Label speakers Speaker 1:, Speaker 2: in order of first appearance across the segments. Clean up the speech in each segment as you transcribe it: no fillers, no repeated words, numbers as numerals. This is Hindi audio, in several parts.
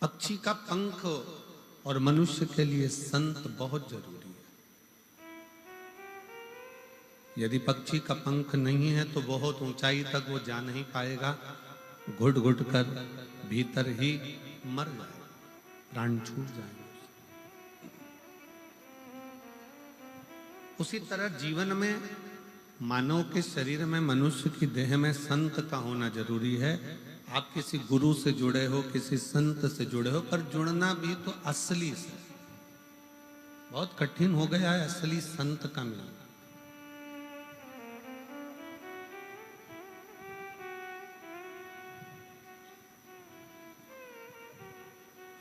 Speaker 1: पक्षी का पंख और मनुष्य के लिए संत बहुत जरूरी है। यदि पक्षी का पंख नहीं है तो बहुत ऊंचाई तक वो जा नहीं पाएगा, घुट घुट कर भीतर ही मर जाएगा, प्राण छूट जाएगा। उसी तरह जीवन में मानव के शरीर में, मनुष्य की देह में संत का होना जरूरी है। आप किसी गुरु से जुड़े हो, किसी संत से जुड़े हो, पर जुड़ना भी तो असली से। बहुत कठिन हो गया है असली संत का मिलना।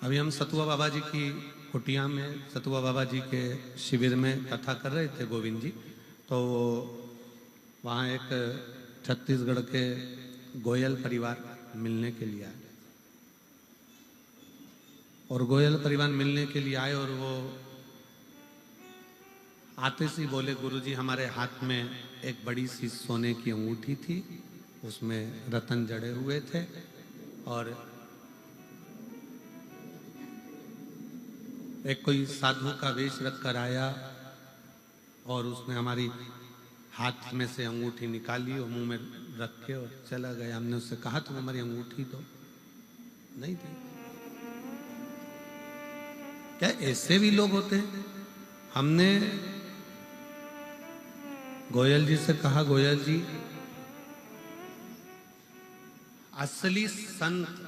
Speaker 1: अभी हम सतुआ बाबा जी की कुटिया में, सतुआ बाबा जी के शिविर में कथा कर रहे थे गोविंद जी। तो वहाँ एक छत्तीसगढ़ के गोयल परिवार मिलने के लिए आए, और गोयल परिवार मिलने के लिए आए और वो आते से बोले, गुरुजी हमारे हाथ में एक बड़ी सी सोने की अंगूठी थी, उसमें रतन जड़े हुए थे, और एक कोई साधु का वेश रख कर आया और उसने हमारी हाथ में से अंगूठी निकाली और मुंह में रख के और चला गया। हमने उससे कहा तुम हमारी अंगूठी दो, नहीं दी। क्या ऐसे भी लोग होते हैं? हमने गोयल जी से कहा, गोयल जी असली संत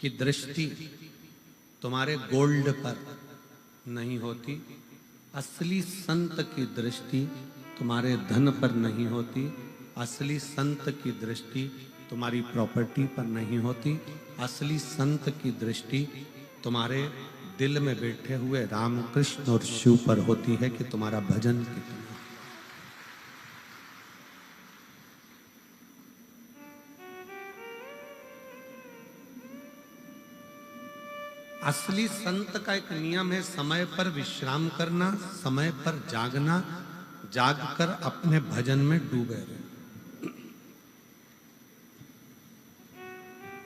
Speaker 1: की दृष्टि तुम्हारे गोल्ड पर नहीं होती, असली संत की दृष्टि तुम्हारे धन पर नहीं होती, असली संत की दृष्टि तुम्हारी प्रॉपर्टी पर नहीं होती, असली संत की दृष्टि तुम्हारे दिल में बैठे हुए राम कृष्ण और शिव पर होती है कि तुम्हारा भजन कितना। असली संत का एक नियम है, समय पर विश्राम करना, समय पर जागना, जागकर अपने भजन में डूबे रहे।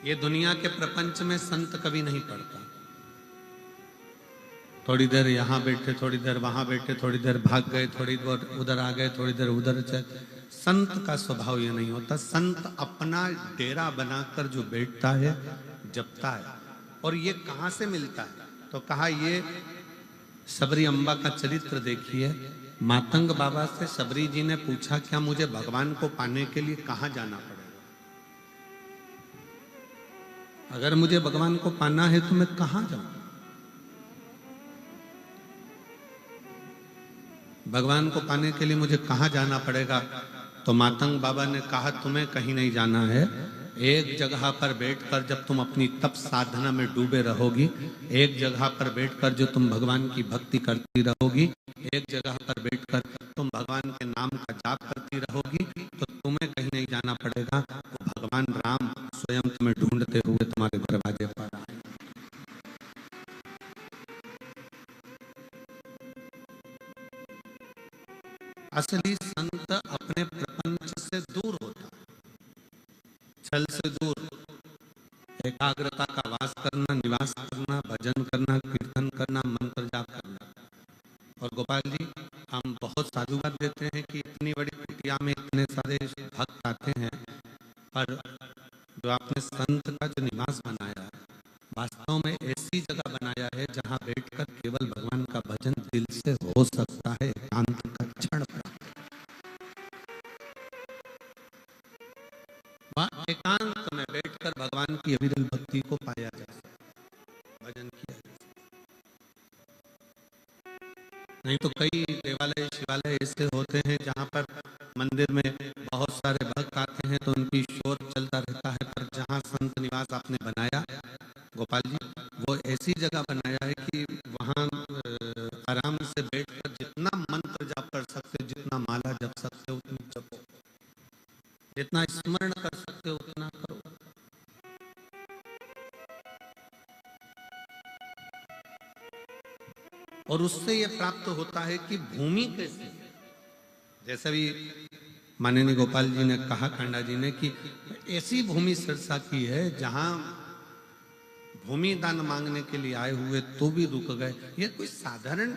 Speaker 1: ये दुनिया के प्रपंच में संत कभी नहीं पड़ता। थोड़ी देर यहां बैठे, थोड़ी देर वहां बैठे, थोड़ी देर भाग गए, थोड़ी देर उधर आ गए, थोड़ी देर उधर चले। संत का स्वभाव ये नहीं होता। संत अपना डेरा बनाकर जो बैठता है, जपता है। और ये कहां से मिलता है? तो कहा ये सबरी अम्बा का चरित्र देखिए। मातंग बाबा से सबरी जी ने पूछा, क्या मुझे भगवान को पाने के लिए कहां जाना पड़ेगा? अगर मुझे भगवान को पाना है तो मैं कहां जाऊं? भगवान को पाने के लिए मुझे कहां जाना पड़ेगा? तो मातंग बाबा ने कहा, तुम्हें कहीं नहीं जाना है। एक जगह पर बैठकर जब तुम अपनी तप साधना में डूबे रहोगी, एक जगह पर बैठकर जो तुम भगवान की भक्ति करती रहोगी, एक जगह पर बैठकर तुम भगवान के नाम का जाप करती रहोगी, तो तुम्हें कहीं नहीं जाना पड़ेगा। तो भगवान राम स्वयं तुम्हें ढूंढते हुए तुम्हारे दरवाजे पर आए। असली संत अपने प्रपंच से दूर होता है, छल से दूर, एकाग्रता का वास करना, निवास करना, भजन करना, कीर्तन करना, मंत्र जाप करना। और गोपाल जी, हम बहुत साधुवाद देते हैं कि इतनी बड़ी कुटिया में इतने सारे भक्त आते हैं, पर जो आपने संत का जो निवास बनाया है, वास्तव में ऐसी जगह बनाया है जहां बैठकर केवल भगवान का भजन दिल से हो सकता है, एकांत का क्षण। वहां एकांत में बैठकर भगवान की अविरल भक्ति को पाया जा सकता, भजन किया जा सकता। नहीं तो कई देवालय शिवालय ऐसे होते हैं जहां पर मंदिर में बहुत सारे भक्त आते हैं तो उनकी शोर चलता रहता है, पर जहां संत निवास आपने बनाया गोपाल जी, वो ऐसी जगह बनाया है कि वहां आराम से बैठकर जितना मंत्र जाप कर सकते, जितना माला जप सकते उतनी जपो, जितना स्मरण कर सकते उतना करो। और उससे यह प्राप्त होता है कि भूमि कैसी, जैसे भी माननीय गोपाल जी ने कहा, कांडा जी ने, कि ऐसी भूमि सिरसा की है जहां भूमि दान मांगने के लिए आए हुए तो भी रुक गए। ये कोई साधारण,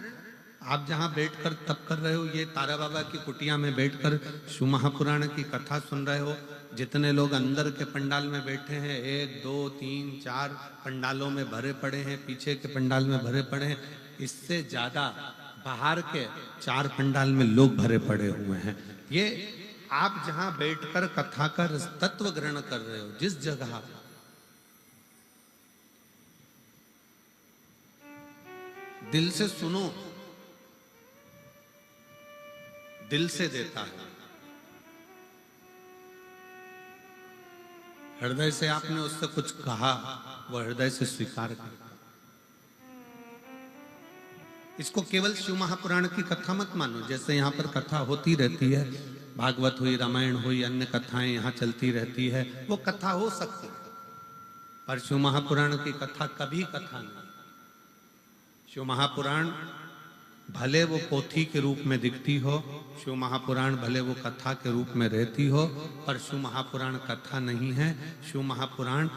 Speaker 1: आप जहां बैठकर तप कर रहे हो, ये तारा बाबा की कुटिया में बैठकर शिव महापुराण की कथा सुन रहे हो। जितने लोग अंदर के पंडाल में बैठे हैं, 1 2 3 4 पंडालों में भरे पड़े हैं, पीछे के पंडाल में भरे पड़े हैं, इससे ज्यादा बाहर के 4 पंडाल में लोग भरे पड़े हुए हैं। ये आप जहां बैठकर कथा का तत्व ग्रहण कर रहे हो, जिस जगह दिल से सुनो, दिल से देता है। हृदय से आपने उससे कुछ कहा, वह हृदय से स्वीकार कर। इसको केवल शिव महापुराण की कथा मत मानो। जैसे यहाँ पर कथा होती रहती है, भागवत हुई, रामायण हुई, अन्य कथाएं यहाँ चलती रहती है, वो कथा हो सकती है, पर शिव महापुराण की कथा कभी कथा नहीं। शिव महापुराण भले वो पोथी के रूप में दिखती हो, शिव महापुराण भले वो कथा के रूप में रहती हो, पर शिव महापुराण कथा नहीं है। शिव महापुराण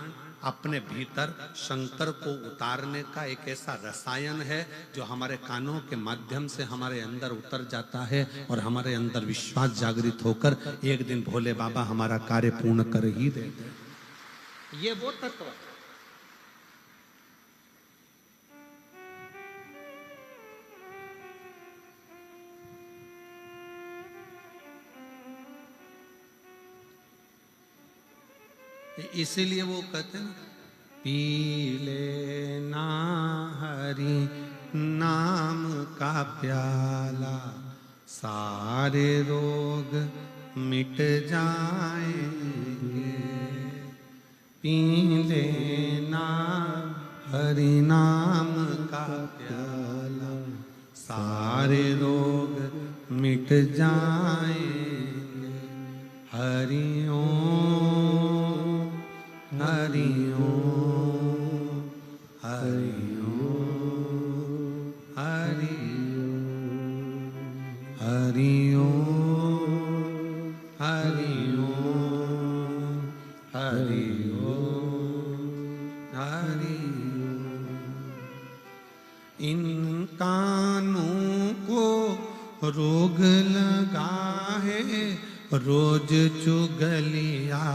Speaker 1: अपने भीतर शंकर को उतारने का एक ऐसा रसायन है जो हमारे कानों के माध्यम से हमारे अंदर उतर जाता है और हमारे अंदर विश्वास जागृत होकर एक दिन भोले बाबा हमारा कार्य पूर्ण कर ही देते। ये वो तत्व है। इसीलिए वो कहते हैं, पी लेना हरि नाम का प्याला, सारे रोग मिट जाएंगे। पी लेना हरि नाम का प्याला, सारे रोग मिट जाएंगे। हरि ओम हरि ओम हरि ओम हरि ओम हरि ओम हरि ओम हरि ओम हरि ओम। इन कानों को रोग लगा है रोज चुगलिया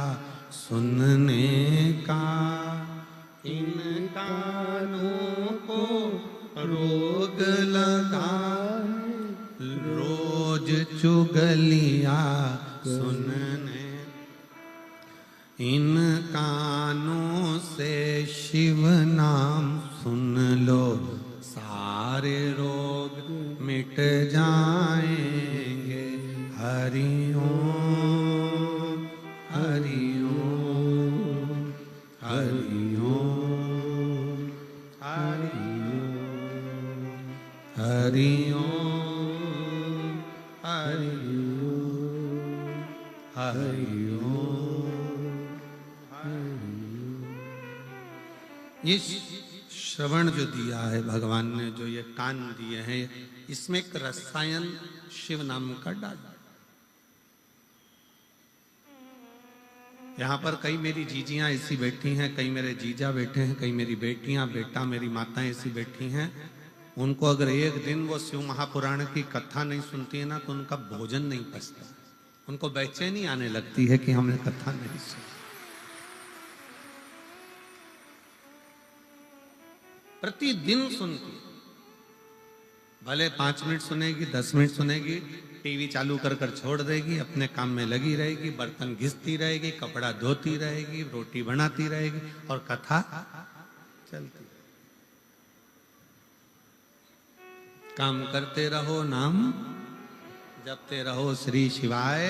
Speaker 1: सुनने का। इन कानों को रोग लगा रोज चुगलिया सुनने। इन कानों से शिव नाम सुन लो, सारे रोग मिट जाएंगे। हरि ओम हरि ओम हरि ओम हरि ओम हरि ओम हरि ओम हरि ओम। ये श्रवण जो दिया है भगवान ने, जो ये कान दिए हैं, इसमें एक रसायन शिव नाम का डाला। यहाँ पर कई मेरी जीजियां ऐसी बैठी हैं, कई मेरे जीजा बैठे हैं, कई मेरी बेटियां, बेटा, मेरी माताएं ऐसी बैठी हैं। उनको अगर एक दिन वो शिव महापुराण की कथा नहीं सुनती है ना, तो उनका भोजन नहीं पचता। उनको बेचैनी आने लगती है कि हमने कथा नहीं सुनी। प्रतिदिन सुनती, भले 5 मिनट सुनेगी, 10 मिनट सुनेगी, टीवी चालू कर कर छोड़ देगी, अपने काम में लगी रहेगी, बर्तन घिसती रहेगी, कपड़ा धोती रहेगी, रोटी बनाती रहेगी और कथा चलती। काम करते रहो, नाम जपते रहो, श्री शिवाय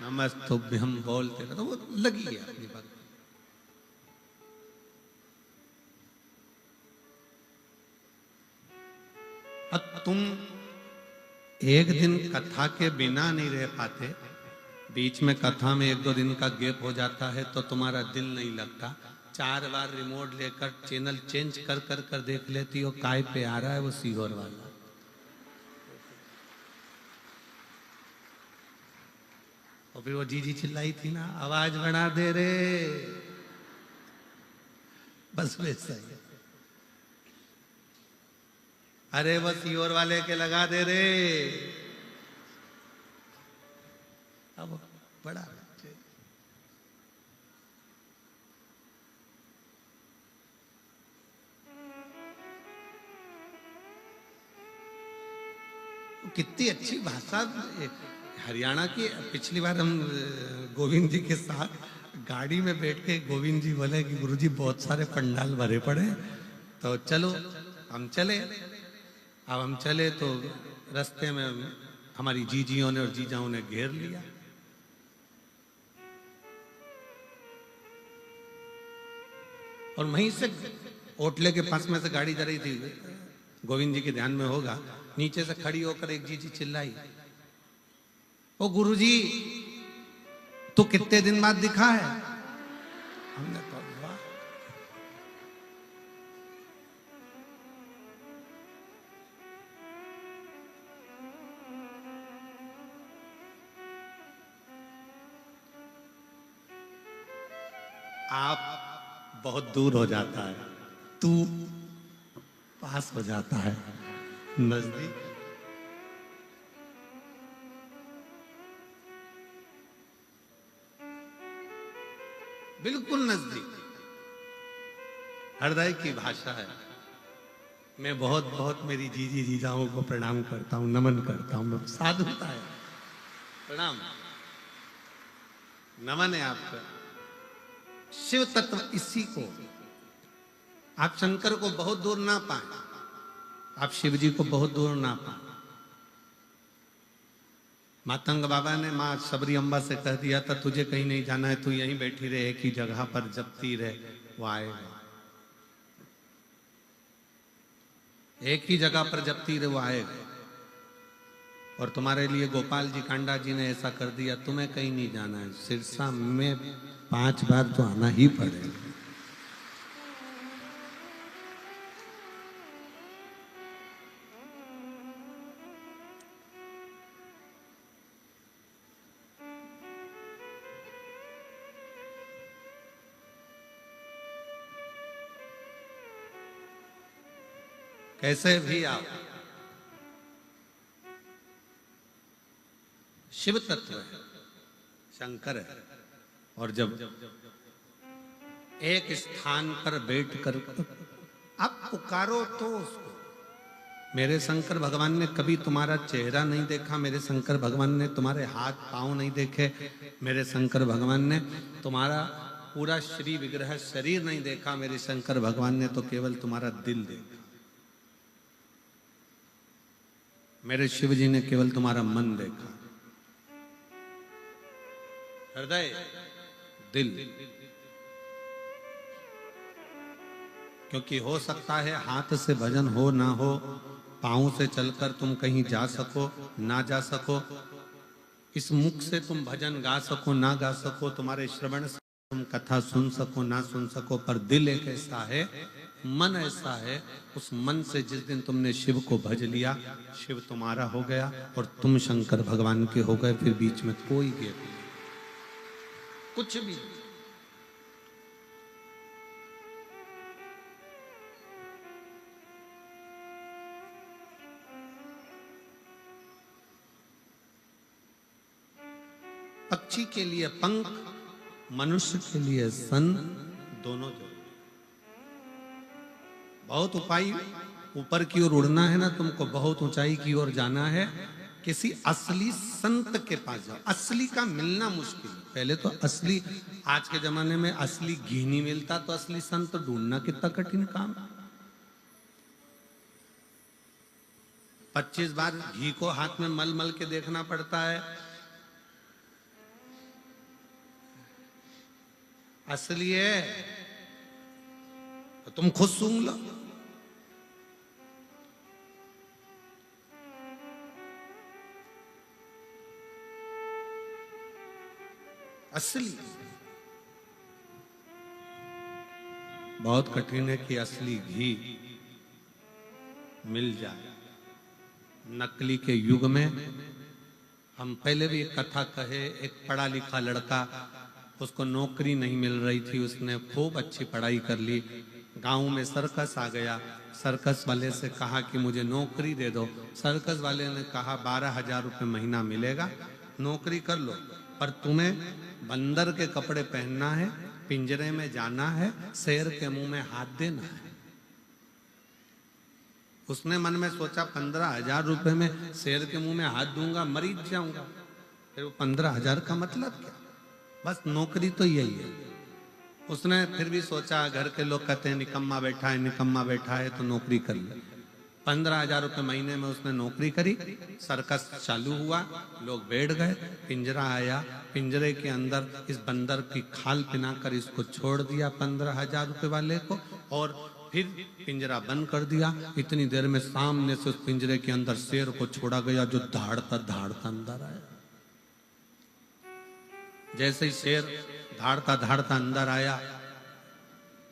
Speaker 1: नमस्तुभ्यम बोलते रहो, तो वो लगी है अपनी बात। अब तुम एक दिन कथा के बिना नहीं रह पाते, बीच में कथा में 1-2 दिन का गैप हो जाता है तो तुम्हारा दिल नहीं लगता। 4 बार रिमोट लेकर चैनल चेंज कर कर कर देख लेती हो, काय पे आ रहा है वो सीहोर वाला। और फिर वो जीजी चिल्लाई थी ना, आवाज बढ़ा दे रे। बस वैसा ही। अरे बस ईवर वाले के लगा दे रे। अब बड़ा कितनी अच्छी भाषा। हरियाणा की पिछली बार हम गोविंद जी के साथ गाड़ी में बैठ के गोविंद जी बोले कि गुरुजी बहुत सारे पंडाल भरे पड़े, तो चलो हम चले। अब हम चले तो रास्ते में हमारी जीजियों ने और जीजाओं ने घेर लिया। और वहीं से होटले के पास में से गाड़ी जा रही थी, गोविंद जी के ध्यान में होगा, नीचे से खड़ी होकर एक जीजी चिल्लाई, ओ गुरुजी तू कितने दिन बाद दिखा है। हमने कहा वाह। आप बहुत दूर हो जाता है, तू पास हो जाता है, नजदीक। बिल्कुल नजदीक। हृदय की भाषा है। मैं बहुत बहुत मेरी जीजी जीजाओं को प्रणाम करता हूं, नमन करता हूं। साधुता है, प्रणाम, नमन है आपका। शिव तत्व इसी को, आप शंकर को बहुत दूर ना पाए, आप शिव जी को बहुत दूर ना पाए। मातंग बाबा ने माँ सबरी अम्बा से कह दिया था, तुझे कहीं नहीं जाना है, तू यहीं बैठी रहे, एक ही जगह पर जपती रहे, वो आएगा। एक ही जगह पर जपती रहे, वो आएगा। और तुम्हारे लिए गोपाल जी कांडा जी ने ऐसा कर दिया, तुम्हें कहीं नहीं जाना है, सिरसा में 5 बार तो आना ही पड़ेगा। कैसे भी आओ, शिव तत्व है, शंकर है। और जब एक स्थान पर बैठकर आप पुकारो तो उसको। मेरे शंकर भगवान ने कभी तुम्हारा चेहरा नहीं देखा, मेरे शंकर भगवान ने तुम्हारे हाथ पांव नहीं देखे, मेरे शंकर भगवान ने तुम्हारा पूरा श्री विग्रह शरीर नहीं देखा, मेरे शंकर भगवान ने तो केवल तुम्हारा दिल देखा। मेरे शिव जी ने केवल तुम्हारा मन देखा, हृदय, दिल। क्योंकि हो सकता है हाथ से भजन हो ना हो, पांव से चलकर तुम कहीं जा सको ना जा सको, इस मुख से तुम भजन गा सको ना गा सको, तुम्हारे श्रवण से तुम कथा सुन सको ना सुन सको, पर दिल एक ऐसा है, मन ऐसा है, उस मन से जिस दिन तुमने शिव को भज लिया, शिव तुम्हारा हो गया और तुम शंकर भगवान के हो गए। फिर बीच में कोई गैप नहीं, कुछ भी। पक्षी के लिए पंख, मनुष्य के लिए सन, दोनों जरूरी। बहुत उपाय, ऊपर की ओर उड़ना है ना तुमको, बहुत ऊंचाई की ओर जाना है, किसी असली संत के पास जाओ। असली का मिलना मुश्किल। पहले तो असली, आज के जमाने में असली घी नहीं मिलता, तो असली संत ढूंढना कितना कठिन काम। 25 बार घी को हाथ में मल मल के देखना पड़ता है। असली है तो तुम खुद सूंघ लो। असली बहुत कठिन है कि असली घी मिल जाए। नकली के युग में हम पहले भी एक कथा कहे, एक पढ़ा लिखा लड़का, उसको नौकरी नहीं मिल रही थी, उसने खूब अच्छी पढ़ाई कर ली, गांव में सर्कस आ गया। सर्कस वाले से कहा कि मुझे नौकरी दे दो। सर्कस वाले ने कहा 12,000 रुपये महीना मिलेगा, नौकरी कर लो, पर तुम्हें बंदर के कपड़े पहनना है, पिंजरे में जाना है, शेर के मुंह में हाथ देना है। उसने मन में सोचा 15,000 रुपये में शेर के मुंह में हाथ दूंगा, मरीज जाऊंगा। फिर वो 15,000 का मतलब क्या, बस नौकरी तो यही है। उसने फिर भी सोचा, घर के लोग कहते हैं निकम्मा बैठा है, निकम्मा बैठा है, तो नौकरी कर ले। 15,000 रुपये महीने में उसने नौकरी करी। सर्कस चालू हुआ, लोग बैठ गए, पिंजरा आया, पिंजरे के अंदर इस बंदर की खाल पिनाकर इसको छोड़ दिया 15,000 रुपये वाले को, और फिर पिंजरा बंद कर दिया। इतनी देर में सामने से उस पिंजरे के अंदर शेर को छोड़ा गया, जो दहाड़ता दहाड़ता अंदर आया। जैसे ही शेर दहाड़ता दहाड़ता अंदर आया,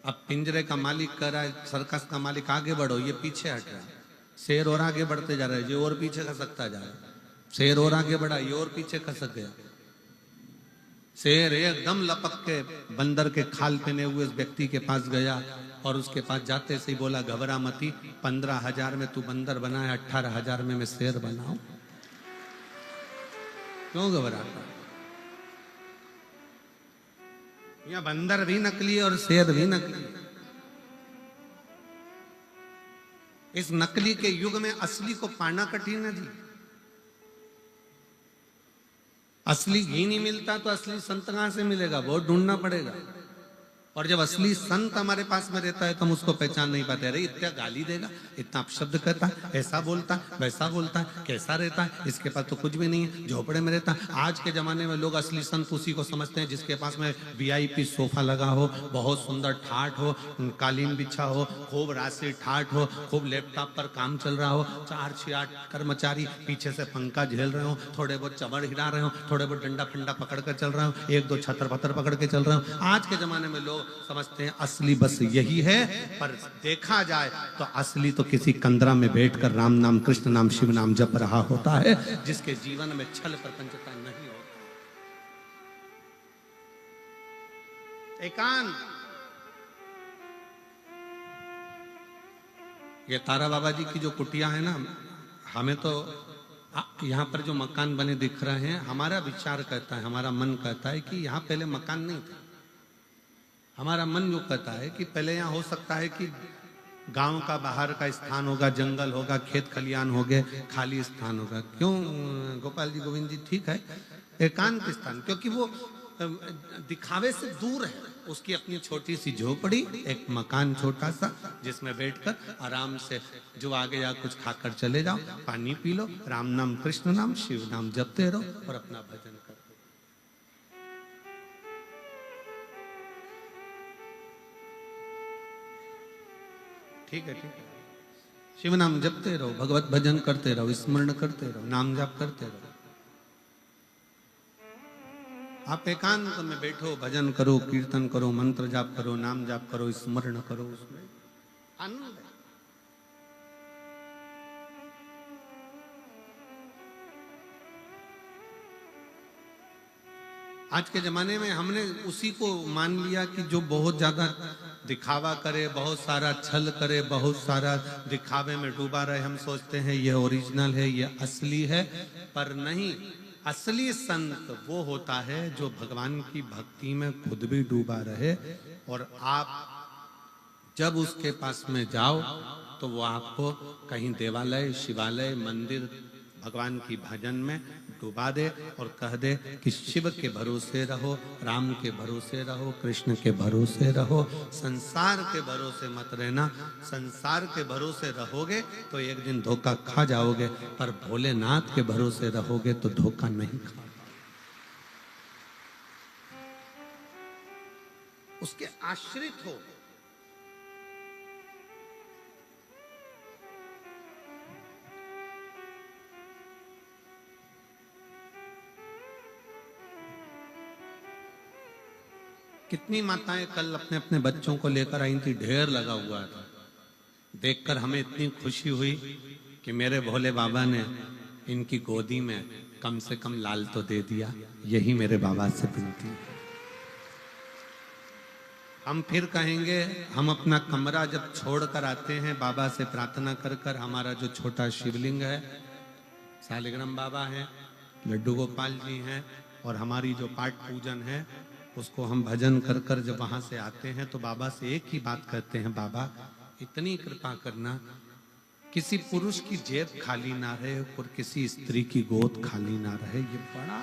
Speaker 1: अब पिंजरे का मालिक कह रहा है, सर्कस का मालिक आगे बढ़ो, ये पीछे हट रहा है। शेर और आगे बढ़ते जा रहा है, ये और पीछे खसकता जा रहा है। शेर और आगे बढ़ा, ये और पीछे खसक गया। शेर एकदम लपक के बंदर के खाल पहने हुए उस व्यक्ति के पास गया, और उसके पास जाते से ही बोला, घबरा मती, 15,000 में तू बंदर बना है, 18,000 में मैं शेर बनाऊं, क्यों घबराता? या बंदर भी नकली और शेर भी नकली। इस नकली के युग में असली को पाना कठिन है जी। असली घी नहीं मिलता तो असली संत कहां से मिलेगा, बहुत ढूंढना पड़ेगा। और जब असली संत हमारे पास में रहता है तो हम उसको पहचान नहीं पाते। अरे इतना गाली देगा, इतना अपशब्द कहता है, ऐसा बोलता है, वैसा बोलता है, कैसा रहता है, इसके पास तो कुछ भी नहीं है, झोपड़े में रहता है। आज के जमाने में लोग असली संत उसी को समझते हैं जिसके पास में VIP सोफा लगा हो, बहुत सुंदर ठाठ हो, कालीन बिछा हो, खूब राशि ठाठ हो, खूब लैपटॉप पर काम चल रहा हो, 4-6-8 कर्मचारी पीछे से पंखा झेल रहे हो, थोड़े बहुत चबड़ हिला रहे हो, थोड़े बहुत डंडा फंडा पकड़ कर चल रहे हो, 1-2 छतर पत्थर पकड़ के चल रहे हो। आज के जमाने में लोग समझते हैं असली बस यही है, पर देखा जाए तो असली तो किसी कंदरा में बैठकर राम नाम, कृष्ण नाम, शिव नाम जप रहा होता है, जिसके जीवन में छल प्रपंचता नहीं होता। एकांत। ये तारा बाबा जी की जो कुटिया है ना, हमें तो यहाँ पर जो मकान बने दिख रहे हैं, हमारा विचार कहता है, हमारा मन कहता है कि यहाँ पहले मकान नहीं थे। हमारा मन जो कहता है कि पहले यहाँ हो सकता है कि गांव का बाहर का स्थान होगा, जंगल होगा, खेत खलियान हो गए, खाली स्थान होगा। क्यों गोपाल जी, गोविंद जी, ठीक है, एकांत स्थान, क्योंकि वो दिखावे से दूर है। उसकी अपनी छोटी सी झोपड़ी, एक मकान छोटा सा, जिसमें बैठकर आराम से जो आगे या कुछ खाकर चले जाओ, पानी पी लो, राम नाम, कृष्ण नाम, शिव नाम जपते रहो और अपना भजन करो। ठीक है, ठीक है, शिव नाम जपते रहो, भगवत भजन करते रहो, स्मरण करते रहो, नाम जाप करते रहो। आप एकांत में बैठो, भजन करो, कीर्तन करो, मंत्र जाप करो, नाम जाप करो, स्मरण करो, उसमें आनंद है। आज के जमाने में हमने उसी को मान लिया कि जो बहुत ज्यादा दिखावा करे, बहुत सारा छल करे, बहुत सारा दिखावे में डूबा रहे, हम सोचते हैं ये ओरिजिनल है, ये असली है। पर नहीं, असली संत वो होता है जो भगवान की भक्ति में खुद भी डूबा रहे, और आप जब उसके पास में जाओ तो वो आपको कहीं देवालय, शिवालय, मंदिर, भगवान की भजन में डुबा दे और कह दे कि शिव के भरोसे रहो, राम के भरोसे रहो, कृष्ण के भरोसे रहो, संसार के भरोसे मत रहना। संसार के भरोसे रहोगे तो एक दिन धोखा खा जाओगे, पर भोलेनाथ के भरोसे रहोगे तो धोखा नहीं खा। उसके आश्रित हो। कितनी माताएं कल अपने अपने बच्चों को लेकर आई थी, ढेर लगा हुआ था। देखकर हमें इतनी खुशी हुई कि मेरे भोले बाबा ने इनकी गोदी में कम से कम लाल तो दे दिया। यही मेरे बाबा से विनती है। हम फिर कहेंगे, हम अपना कमरा जब छोड़ कर आते हैं बाबा से प्रार्थना कर कर, हमारा जो छोटा शिवलिंग है, शालिग्राम बाबा हैं, लड्डू गोपाल जी हैं, और हमारी जो पाठ पूजन है उसको हम भजन कर कर जब वहां से आते हैं तो बाबा से एक ही बात कहते हैं, बाबा इतनी कृपा करना किसी पुरुष की जेब खाली ना रहे और किसी स्त्री की गोद खाली ना रहे। ये बड़ा,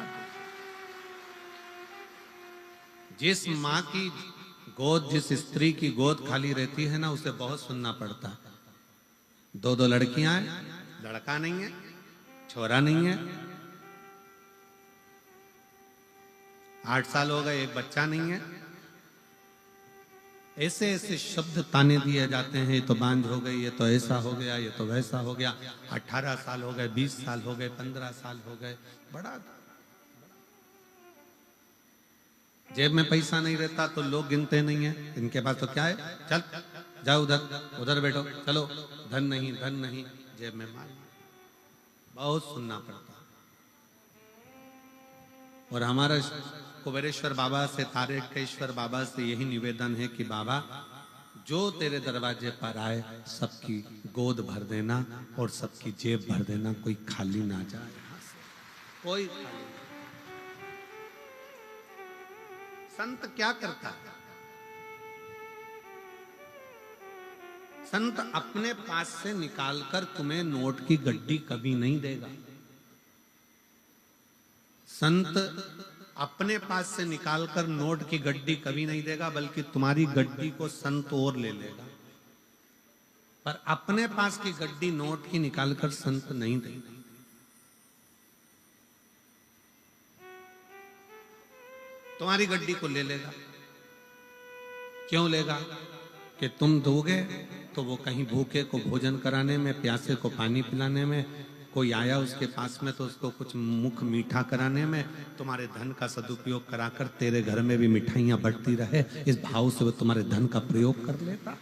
Speaker 1: जिस माँ की गोद, जिस स्त्री की गोद खाली रहती है ना, उसे बहुत सुनना पड़ता है। दो दो लड़कियां हैं, लड़का नहीं है, छोरा नहीं है, 8 साल हो गए, एक बच्चा नहीं है, ऐसे ऐसे शब्द ताने दिए जाते हैं, ये तो बांझ हो गई, ये तो ऐसा हो गया, ये तो वैसा हो गया। 18 साल हो गए, 20 साल हो गए, 15 साल हो गए, बड़ा। जेब में पैसा नहीं रहता तो लोग गिनते नहीं है, इनके पास तो क्या है, चल जाओ उधर, उधर बैठो, चलो, धन नहीं, धन नहीं, जेब में माल। बहुत सुनना पड़ता। और हमारा कुबेरेश्वर बाबा से, तारकेश्वर बाबा से यही निवेदन है कि बाबा जो तेरे दरवाजे पर आए सबकी गोद भर देना और सबकी जेब भर देना, कोई खाली ना जाए, कोई खाली। संत क्या करता है? संत अपने पास से निकालकर तुम्हें नोट की गड्डी कभी नहीं देगा। संत अपने पास से निकालकर नोट की गड्डी कभी नहीं देगा, बल्कि तुम्हारी गड्डी को संत और ले लेगा। पर अपने पास की गड्डी नोट की निकालकर संत नहीं देगा। तुम्हारी गड्डी को ले लेगा। क्यों लेगा? कि तुम दोगे तो वो कहीं भूखे को भोजन कराने में, प्यासे को पानी पिलाने में, कोई आया उसके पास में तो उसको कुछ मुख मीठा कराने में, तुम्हारे धन का सदुपयोग कराकर तेरे घर में भी मिठाइयां बढ़ती रहे, इस भाव से वो तुम्हारे धन का प्रयोग कर लेता।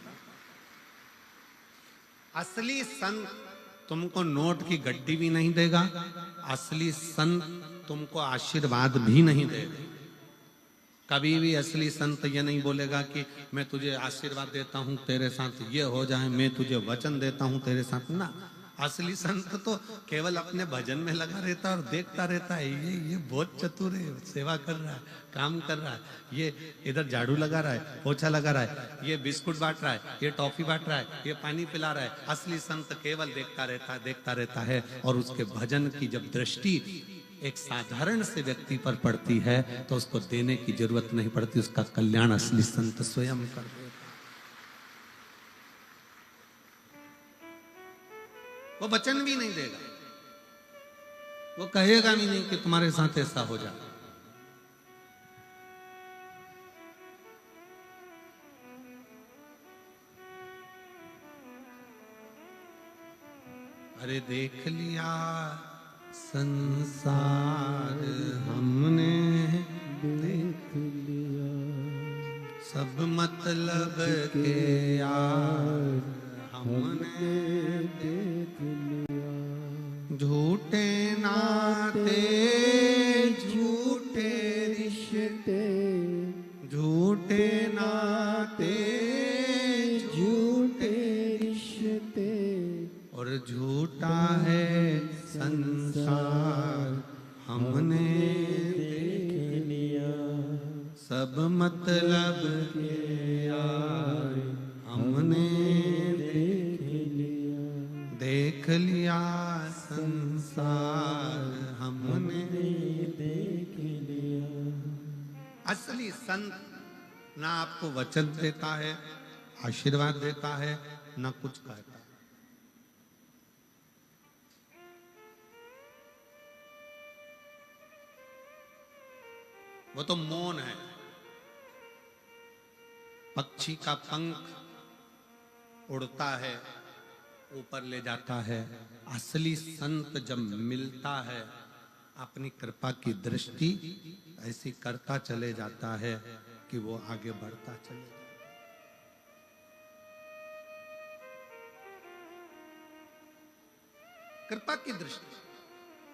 Speaker 1: असली संत तुमको नोट की गड्डी भी नहीं देगा, असली संत तुमको आशीर्वाद भी नहीं देगा। कभी भी असली संत ये नहीं बोलेगा कि मैं तुझे आशीर्वाद देता हूं, तेरे साथ ये हो जाए, मैं तुझे वचन देता हूं तेरे साथ, ना। असली संत तो केवल अपने भजन में लगा रहता है और देखता रहता है, ये बहुत चतुर है, सेवा कर रहा है, काम कर रहा है, ये इधर झाड़ू लगा रहा है, पोछा लगा रहा है, ये बिस्कुट बांट रहा है, ये टॉफी बांट रहा है, ये पानी पिला रहा है। असली संत केवल देखता रहता है। और उसके भजन की जब दृष्टि एक साधारण से व्यक्ति पर पड़ती है तो उसको देने की जरूरत नहीं पड़ती, उसका कल्याण असली संत स्वयं कर देता। वो वचन भी नहीं देगा, वो कहेगा भी नहीं कि तुम्हारे साथ ऐसा हो जाए। अरे देख लिया संसार हमने, देख लिया सब मतलब के यार हमने, देख लिया झूठे नाते, झूठे रिश्ते, झूठे नाते, झूठे रिश्ते, और झूठा है संसार हमने देख लिया, सब मतलब के यार हमने देख लिया, देख लिया संसार हमने देख लिया। असली संत ना आपको वचन देता है, आशीर्वाद देता है, ना कुछ कहता है। वो तो मौन है। पक्षी का पंख उड़ता है, ऊपर ले जाता है। असली संत जब मिलता है, अपनी कृपा की दृष्टि ऐसी करता चले जाता है कि वो आगे बढ़ता चले जाता है। कृपा की दृष्टि,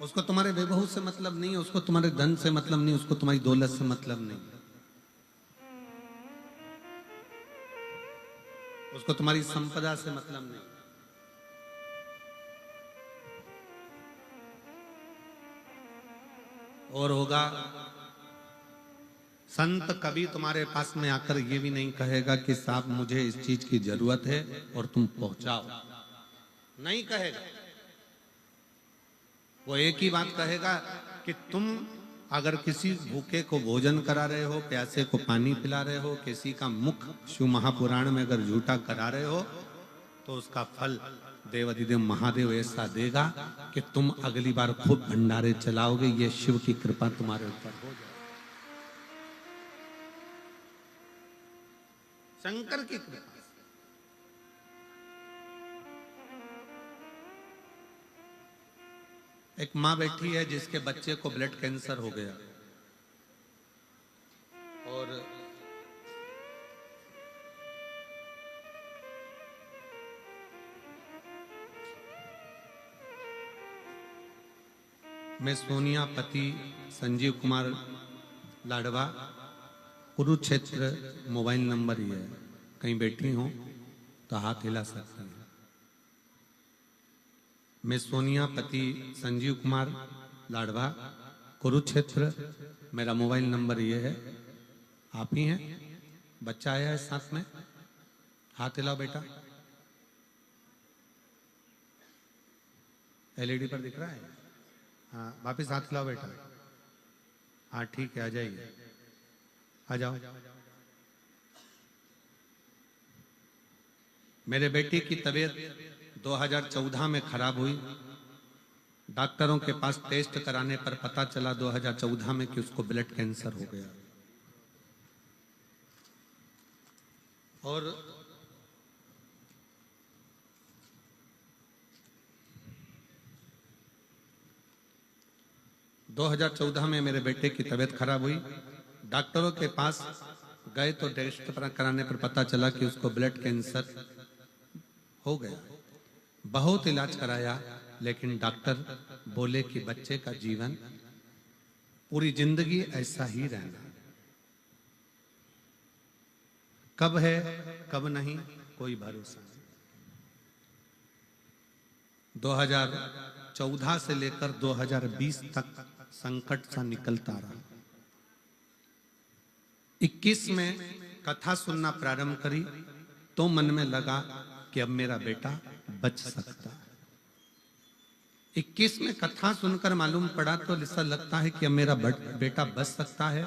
Speaker 1: उसको तुम्हारे वैभव से मतलब नहीं है, उसको तुम्हारे धन से मतलब नहीं, उसको तुम्हारी दौलत से मतलब नहीं। उसको तुम्हारी संपदा से मतलब नहीं। और होगा संत कभी तुम्हारे पास में आकर ये भी नहीं कहेगा कि साहब मुझे इस चीज की जरूरत है और तुम पहुंचाओ, नहीं कहेगा। वो एक ही बात कहेगा कि तुम अगर किसी भूखे को भोजन करा रहे हो, प्यासे को पानी पिला रहे हो, किसी का मुख शिव महापुराण में अगर झूठा करा रहे हो, तो उसका फल देवाधिदेव महादेव ऐसा देगा कि तुम अगली बार खूब भंडारे चलाओगे। ये शिव की कृपा तुम्हारे ऊपर हो जाए, शंकर की कृपा। एक मां बैठी है जिसके बच्चे को ब्लड कैंसर हो गया, और मैं सोनिया पति संजीव कुमार लाडवा, कुरुक्षेत्र मोबाइल नंबर ही है, कहीं बैठी हो तो हाथ हिला सकती हैं। मैं सोनिया पति संजीव कुमार लाडवा, कुरुक्षेत्र, मेरा मोबाइल नंबर ये है। आप ही हैं? बच्चा आया है साथ में, हाथ हिलाओ बेटा। एलईडी पर दिख रहा है? हाँ, वापिस हाथ हिलाओ बेटा। हाँ ठीक है, आ जाइए, आ जाओ। मेरे बेटे की तबीयत 2014 में खराब हुई। डॉक्टरों के पास टेस्ट कराने पर पता चला 2014 में कि उसको ब्लड कैंसर हो गया। और दो 2014 में मेरे बेटे की तबीयत खराब हुई। डॉक्टरों के पास गए तो टेस्ट कराने पर पता चला कि उसको ब्लड कैंसर हो गया। बहुत इलाज कराया, लेकिन डॉक्टर बोले कि बच्चे का जीवन पूरी जिंदगी ऐसा ही रहना, कब है कब नहीं कोई भरोसा नहीं। 2014 से लेकर 2020 तक संकट सा निकलता रहा। 21 में कथा सुनना प्रारंभ करी तो मन में लगा कि अब मेरा बेटा बच सकता है। 21 में कथा सुनकर मालूम पड़ा तो ऐसा लगता है कि अब मेरा बेटा बच सकता है।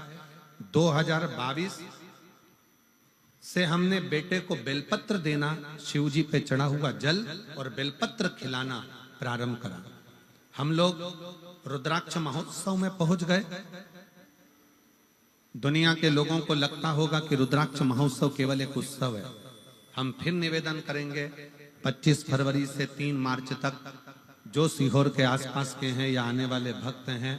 Speaker 1: 2022 से हमने बेटे को बेलपत्र देना, शिवजी पे चढ़ा हुआ जल और बेलपत्र खिलाना प्रारंभ करा। हम लोग रुद्राक्ष महोत्सव में पहुंच गए। दुनिया के लोगों को लगता होगा कि रुद्राक्ष महोत्सव केवल एक उत्सव है। हम फिर निवेदन करेंगे 25 फरवरी से 3 मार्च तक जो सीहोर के आसपास के हैं या आने वाले भक्त हैं,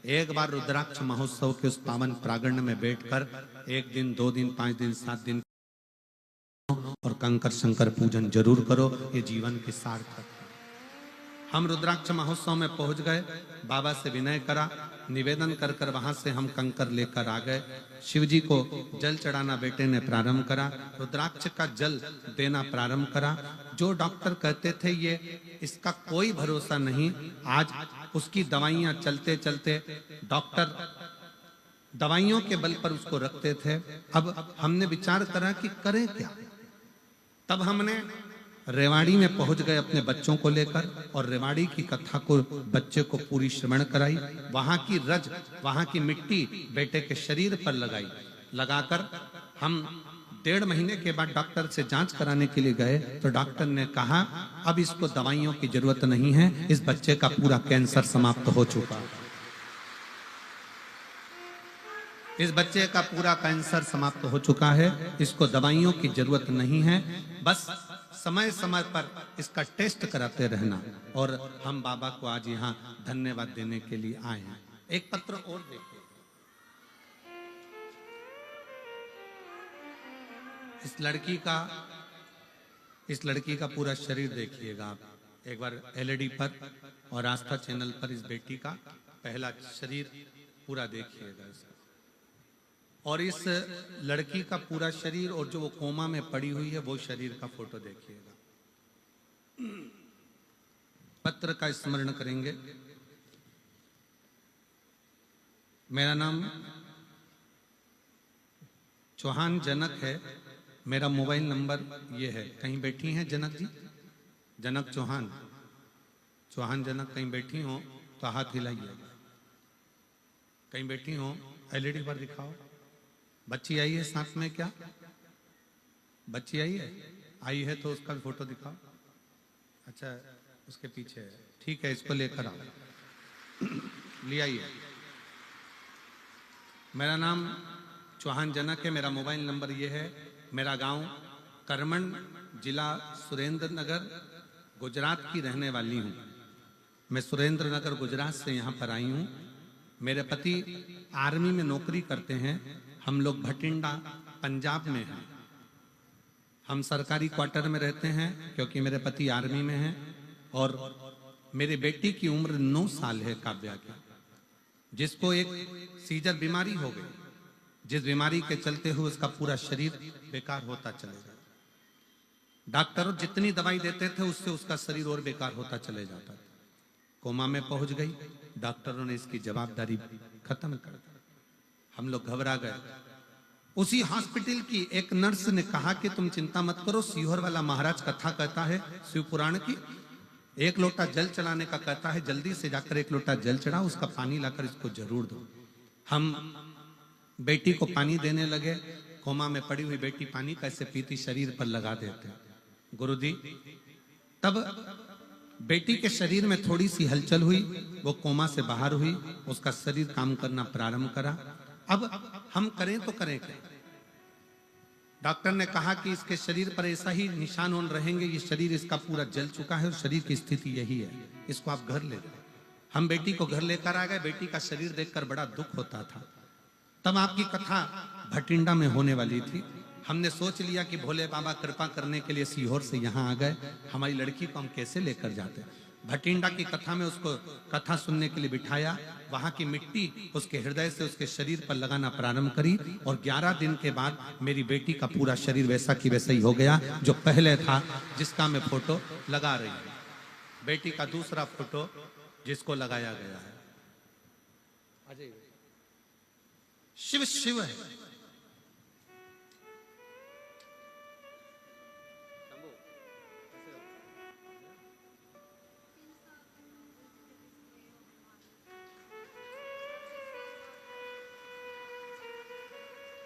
Speaker 1: एक बार रुद्राक्ष महोत्सव के उस पावन प्रांगण में बैठकर 1 दिन 2 दिन 5 दिन 7 दिन और कंकर शंकर पूजन जरूर करो। ये जीवन की सार्थक। हम रुद्राक्ष महोत्सव में पहुंच गए, बाबा से विनय करा, निवेदन कर कर वहां से हम कंकर लेकर आ गए। शिवजी को जल चढ़ाना बेटे ने प्रारंभ करा, रुद्राक्ष का जल देना प्रारंभ करा। जो डॉक्टर कहते थे ये इसका कोई भरोसा नहीं, आज उसकी दवाइयां चलते चलते डॉक्टर दवाइयों के बल पर उसको रखते थे। अब हमने विचार करा कि करें क्या। तब हमने रेवाड़ी में पहुंच गए अपने बच्चों को लेकर, और रेवाड़ी की कथा को बच्चे को पूरी श्रवण कराई। वहां की रज, वहां की मिट्टी बेटे के शरीर पर लगाई। लगाकर हम 1.5 महीने के बाद डॉक्टर से जांच कराने के लिए गए तो डॉक्टर ने कहा अब इसको दवाइयों की जरूरत नहीं है, इस बच्चे का पूरा कैंसर समाप्त हो चुका है। इस बच्चे का पूरा कैंसर समाप्त हो चुका है, इसको दवाइयों की जरूरत नहीं है, बस समय समय पर इसका टेस्ट कराते रहना। और हम बाबा को आज यहाँ धन्यवाद देने के लिए आए हैं। एक पत्र और देखिए, इस लड़की का पूरा शरीर देखिएगा आप एक बार एलईडी पर और आस्था चैनल पर। इस बेटी का पहला शरीर पूरा देखिएगा। और इस लड़की का पूरा शरीर और जो वो कोमा में पड़ी हुई है वो शरीर का फोटो देखिएगा। पत्र का स्मरण करेंगे। मेरा नाम चौहान जनक है। मेरा मोबाइल नंबर ये है। कहीं बैठी हैं जनक जी? जनक चौहान, चौहान जनक कहीं बैठी हो तो हाथ हिलाइए। कहीं बैठी हो एलईडी पर दिखाओ। बच्ची आई है साथ में क्या? बच्ची आई है? आई है तो उसका फोटो दिखाओ। अच्छा, उसके पीछे है। ठीक है, इसको लेकर आओ, ले आइए। मेरा नाम चौहान जनक है। मेरा मोबाइल नंबर ये है। मेरा गांव करमन, जिला सुरेंद्र नगर, गुजरात की रहने वाली हूँ। मैं सुरेंद्र नगर गुजरात से यहाँ पर आई हूँ। मेरे पति आर्मी में नौकरी करते हैं। हम लोग भटिंडा पंजाब में हैं। हम सरकारी क्वार्टर में रहते हैं क्योंकि मेरे पति आर्मी में हैं। और मेरी बेटी की उम्र 9 साल है, काव्या की, जिसको एक सीजर बीमारी हो गई, जिस बीमारी के चलते हुए उसका पूरा शरीर बेकार होता चलेगा। डॉक्टर जितनी दवाई देते थे उससे उसका शरीर और बेकार होता चले जाता था। कोमा में पहुंच गई। डॉक्टरों ने इसकी जवाबदारी खत्म कर दी। हम लोग घबरा गए। उसी हॉस्पिटल की एक नर्स ने कहा कि तुम चिंता मत करो, सीहोर वाला महाराज कथा कहता है शिव पुराण की, 1 लोटा जल चढ़ाने का कहता है, जल्दी से जाकर 1 लोटा जल चढ़ा, उसका पानी लाकर इसको जरूर दो। हम बेटी को पानी देने लगे। कोमा में पड़ी हुई बेटी पानी कैसे पीती, शरीर पर लगा देते। गुरुजी, तब बेटी के शरीर में थोड़ी सी हलचल हुई, वो कोमा से बाहर हुई, उसका शरीर काम करना प्रारंभ करा। अब हम करें तो करें क्या? डॉक्टर ने कहा कि इसके शरीर पर ऐसा ही निशान ऑन रहेंगे, ये शरीर इसका पूरा जल चुका है और शरीर की स्थिति यही है, इसको आप घर ले जाओ। हम बेटी को घर लेकर आ गए। बेटी का शरीर देखकर बड़ा दुख होता था। तब आपकी कथा भटिंडा में होने वाली थी। हमने सोच लिया कि भोले बाबा कृपा करने के लिए सीहोर से यहाँ आ गए, हमारी लड़की को हम कैसे लेकर जाते। भटिंडा की कथा में उसको कथा सुनने के लिए बिठाया। वहां की मिट्टी उसके हृदय से उसके शरीर पर लगाना प्रारंभ करी और 11 दिन के बाद मेरी बेटी का पूरा शरीर वैसा की वैसा ही हो गया जो पहले था, जिसका मैं फोटो लगा रही हूँ। बेटी का दूसरा फोटो जिसको लगाया गया है। शिव शिव है।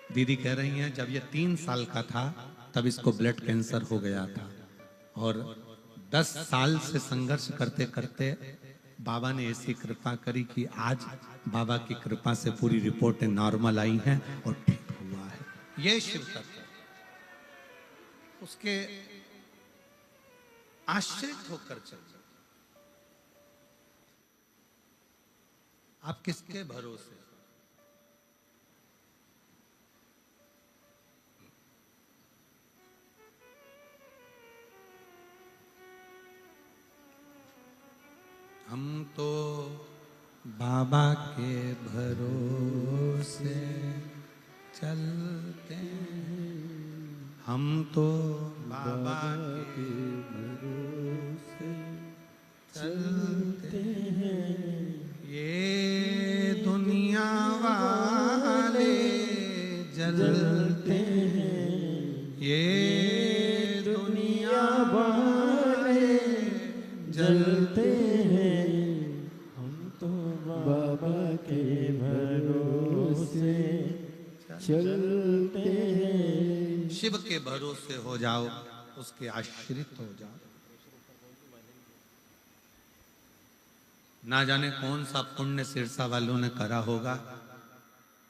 Speaker 1: दीदी कह रही हैं जब ये 3 साल का था तब इसको ब्लड कैंसर हो गया था और 10 साल से संघर्ष करते करते बाबा ने ऐसी कृपा करी कि आज बाबा की कृपा से पूरी रिपोर्टें नॉर्मल आई हैं और ठीक हुआ है। ये शिव तत्व, उसके आश्रित होकर चल। आप किसके भरोसे? हम तो बाबा के भरोसे चलते हैं, हम तो बाबा के भरोसे चलते हैं। ये दुनिया वाले जलते हैं, ये दुनिया वाले जलते हैं।
Speaker 2: बाबा के भरोसे चलते हैं।
Speaker 1: शिव के भरोसे हो जाओ, उसके आश्रित हो जाओ। ना जाने कौन सा पुण्य सिरसा वालों ने करा होगा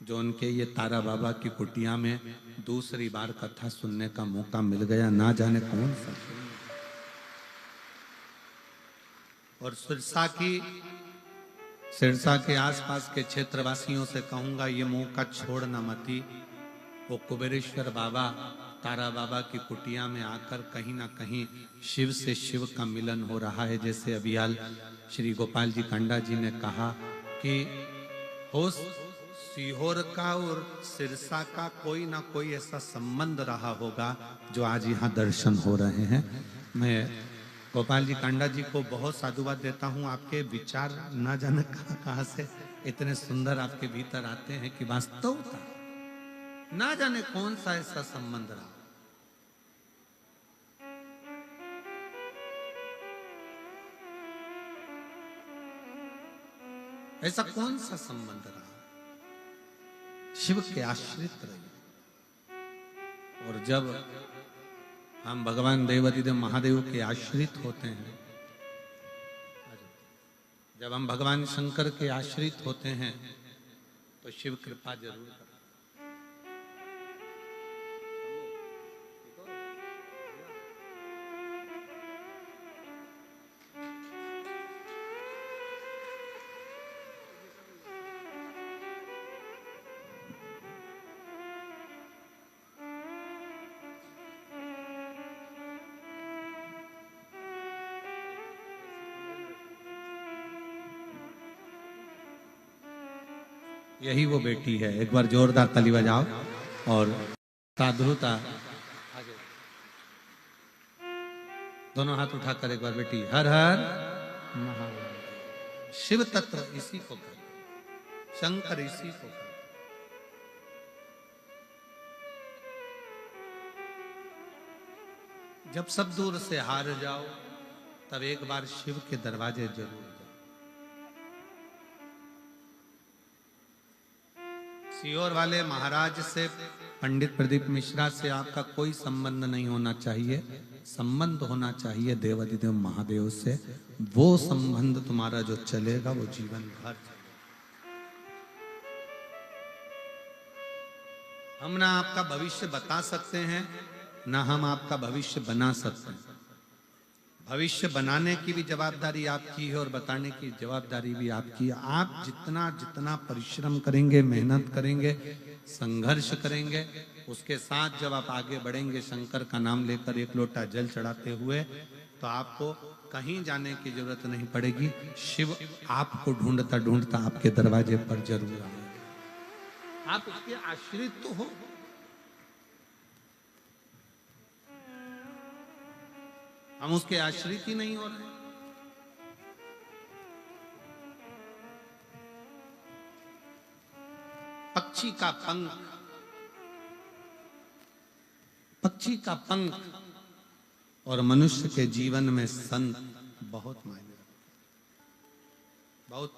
Speaker 1: जो उनके ये तारा बाबा की कुटिया में दूसरी बार कथा सुनने का मौका मिल गया। ना जाने कौन सा। और सिरसा के आसपास के क्षेत्रवासियों से कहूंगा ये मौका छोड़ना मती। वो कुबेरेश्वर बाबा तारा बाबा की कुटिया में आकर कहीं ना कहीं शिव से शिव का मिलन हो रहा है। जैसे अभी हाल श्री गोपाल जी कांडा जी ने कहा कि हो सीहोर का और सिरसा का कोई ना कोई ऐसा संबंध रहा होगा जो आज यहाँ दर्शन हो रहे हैं। मैं गोपाल जी कांडा जी को बहुत साधुवाद देता हूँ। आपके विचार ना जाने कहाँ से इतने सुंदर आपके भीतर आते हैं कि वास्तवता ना जाने कौन सा ऐसा संबंध रहा। ऐसा कौन सा संबंध रहा? शिव के आश्रित रहे। और जब हम भगवान देवाधिदेव महादेव के आश्रित होते हैं, जब हम भगवान शंकर के आश्रित होते हैं तो शिव कृपा जरूर करते। यही वो बेटी है। एक बार जोरदार ताली बजाओ और साधुता दोनों हाथ उठाकर एक बार बेटी हर हर महादेव। शिव तत्व इसी को कहते, शंकर इसी को कहते। जब सब दूर से हार जाओ तब एक बार शिव के दरवाजे जरूर जाओ। सीहोर वाले महाराज से, पंडित प्रदीप मिश्रा से आपका कोई संबंध नहीं होना चाहिए। संबंध होना चाहिए देवाधिदेव महादेव से। वो संबंध तुम्हारा जो चलेगा वो जीवन भर चलेगा। हम ना आपका भविष्य बता सकते हैं, ना हम आपका भविष्य बना सकते हैं। भविष्य बनाने की भी जवाबदारी आपकी है और बताने की जवाबदारी भी आपकी है। आप जितना जितना परिश्रम करेंगे, मेहनत करेंगे, संघर्ष करेंगे, उसके साथ जब आप आगे बढ़ेंगे शंकर का नाम लेकर एक लोटा जल चढ़ाते हुए, तो आपको कहीं जाने की जरूरत नहीं पड़ेगी। शिव आपको ढूंढता ढूंढता आपके दरवाजे पर जरूर आएगा। आप उसके आश्रित तो हो। हम उसके आश्रित ही नहीं हो रहे। पक्षी का पंख, पक्षी का पंख और मनुष्य के जीवन में संत बहुत मायने रखते, बहुत।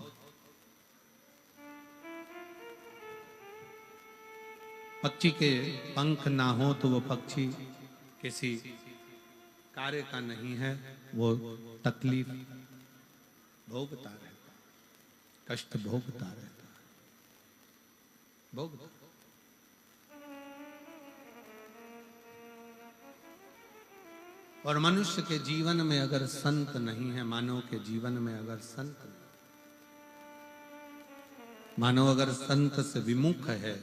Speaker 1: पक्षी के पंख ना हो तो वो पक्षी किसी कार्य का नहीं है। वो तकलीफ भोगता रहता, कष्ट भोगता रहता, भोगता। और मनुष्य के जीवन में अगर संत नहीं है, मानव के जीवन में अगर संत नहीं, मानव अगर संत से विमुख है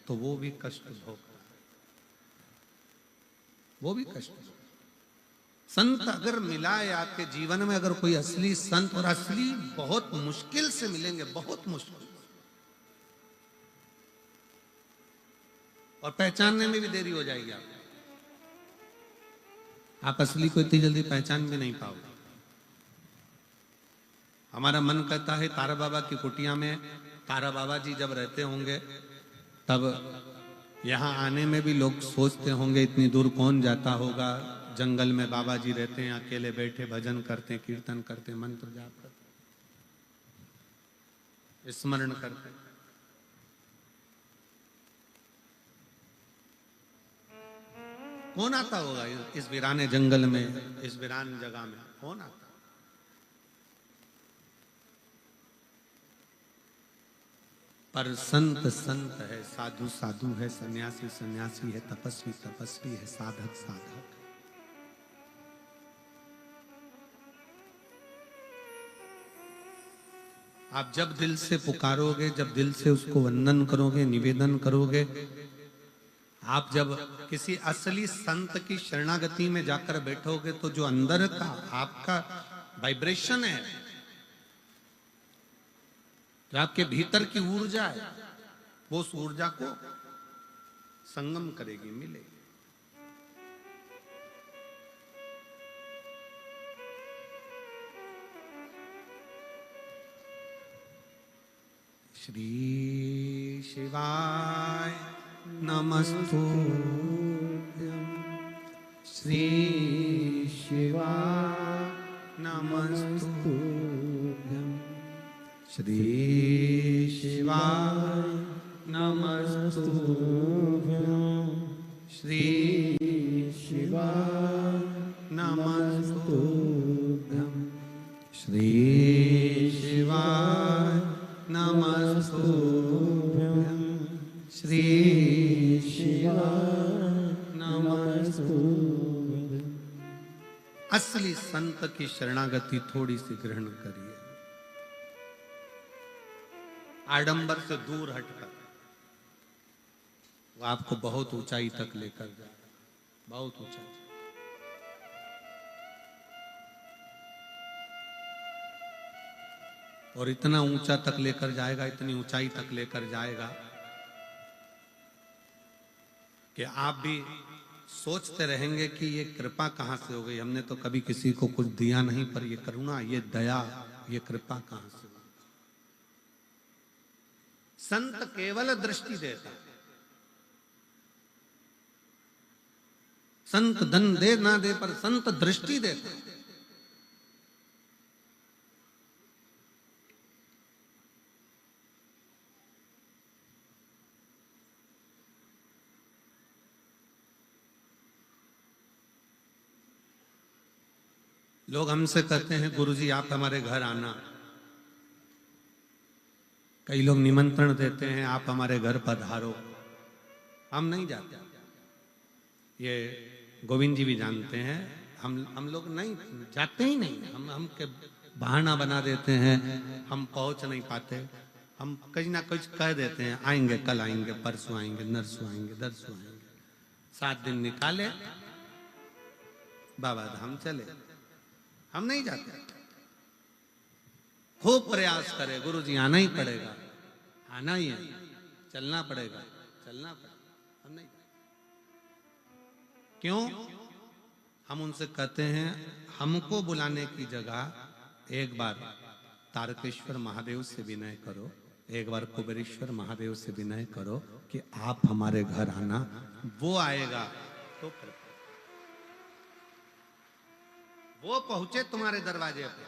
Speaker 1: तो वो भी कष्ट भोगता है, वो भी कष्ट। संत अगर मिला है आपके जीवन में, अगर कोई असली संत, और असली बहुत मुश्किल से मिलेंगे, बहुत मुश्किल, और पहचानने में भी देरी हो जाएगी। आप असली को इतनी जल्दी पहचान भी नहीं पाओगे। हमारा मन करता है तारा बाबा की कुटिया में तारा बाबा जी जब रहते होंगे तब यहाँ आने में भी लोग सोचते होंगे इतनी दूर कौन जाता होगा। जंगल में बाबा जी रहते हैं, अकेले बैठे भजन करते, कीर्तन करते, मंत्र जाप करते, स्मरण करते। कौन आता होगा इस वीराने जंगल में, इस वीरान जगह में कौन आता? पर संत संत है, साधु साधु है, सन्यासी सन्यासी है, तपस्वी तपस्वी है, साधक साधक। आप जब दिल से पुकारोगे, जब दिल से उसको वंदन करोगे, निवेदन करोगे, आप जब किसी असली संत की शरणागति में जाकर बैठोगे तो जो अंदर का आपका वाइब्रेशन है, जो आपके भीतर की ऊर्जा है, वो उस ऊर्जा को संगम करेगी, मिलेगी। श्री शिवाय नमस्तुभ्यं, श्री शिवाय नमस्तुभ्यं, श्री शिवाय नमस्तुभ्यं, श्री शिवाय नमस्तुभ्यं, श्री शिवाय नमस्तुभ्यं, श्री शिवाय नमस्तुभ्यं। असली संत की शरणागति थोड़ी सी ग्रहण करिए, आडंबर से दूर हटकर। वो आपको बहुत ऊंचाई तक लेकर जाए, बहुत ऊंचाई। और इतना ऊंचा तक लेकर जाएगा, इतनी ऊंचाई तक लेकर जाएगा कि आप भी सोचते रहेंगे कि ये कृपा कहां से हो गई। हमने तो कभी किसी को कुछ दिया नहीं, पर ये करुणा, ये दया, ये कृपा कहां से हुई। संत केवल दृष्टि देता, संत धन दे ना दे, पर संत दृष्टि देता। लोग हमसे कहते हैं गुरुजी आप हमारे घर आना। कई लोग निमंत्रण देते हैं आप हमारे घर पधारो। हम नहीं जाते, ये गोविंद जी भी जानते हैं। हम लोग नहीं जाते ही नहीं। हम के बहाना बना देते हैं, हम पहुंच नहीं पाते। हम कहीं ना कुछ कह देते हैं, आएंगे, कल आएंगे, परसों आएंगे, नरसों आएंगे, दरसों आएंगे। 7 दिन निकाले, बाबा धाम चले। हम नहीं जाते। खूब प्रयास करे, गुरु जी आना ही पड़ेगा, आना ही है, चलना पड़ेगा, चलना पड़ेगा। हम नहीं जाते। क्यों? हम उनसे कहते हैं हमको बुलाने की जगह एक बार तारकेश्वर महादेव से विनय करो, एक बार कुबेरेश्वर महादेव से विनय करो कि आप हमारे घर आना। वो आएगा तो वो पहुंचे तुम्हारे दरवाजे पे।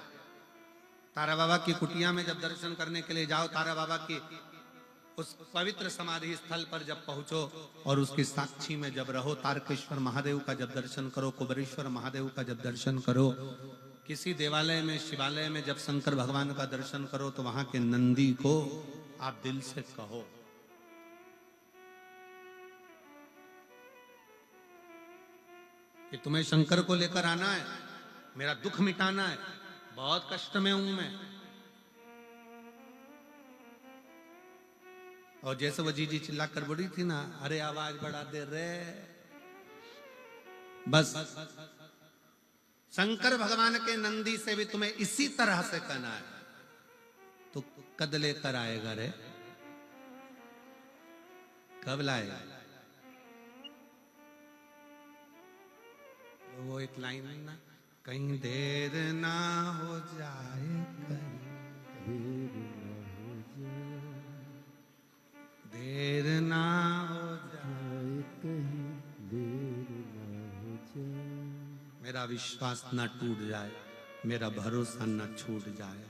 Speaker 1: तारा बाबा की कुटिया में जब दर्शन करने के लिए जाओ, तारा बाबा की उस पवित्र समाधि स्थल पर जब पहुंचो और उसकी साक्षी में जब रहो, तारकेश्वर महादेव का जब दर्शन करो, कुबेरेश्वर महादेव का जब दर्शन करो, किसी देवालय में, शिवालय में जब शंकर भगवान का दर्शन करो, तो वहां के नंदी को आप दिल से कहो कि तुम्हें शंकर को लेकर आना है, मेरा दुख मिटाना है, बहुत कष्ट में हूं मैं। और जैसे वो जीजी चिल्ला कर बोली थी ना, अरे आवाज बढ़ा दे रे, बस शंकर भगवान के नंदी से भी तुम्हें इसी तरह से कहना है। तो कद लेकर आएगा रे, कब लाएगा? वो एक लाइन ना, कहीं देर ना हो जाए, देर ना हो जाए,
Speaker 2: कहीं देर ना हो जाए,
Speaker 1: मेरा विश्वास ना टूट जाए, मेरा भरोसा ना छूट जाए।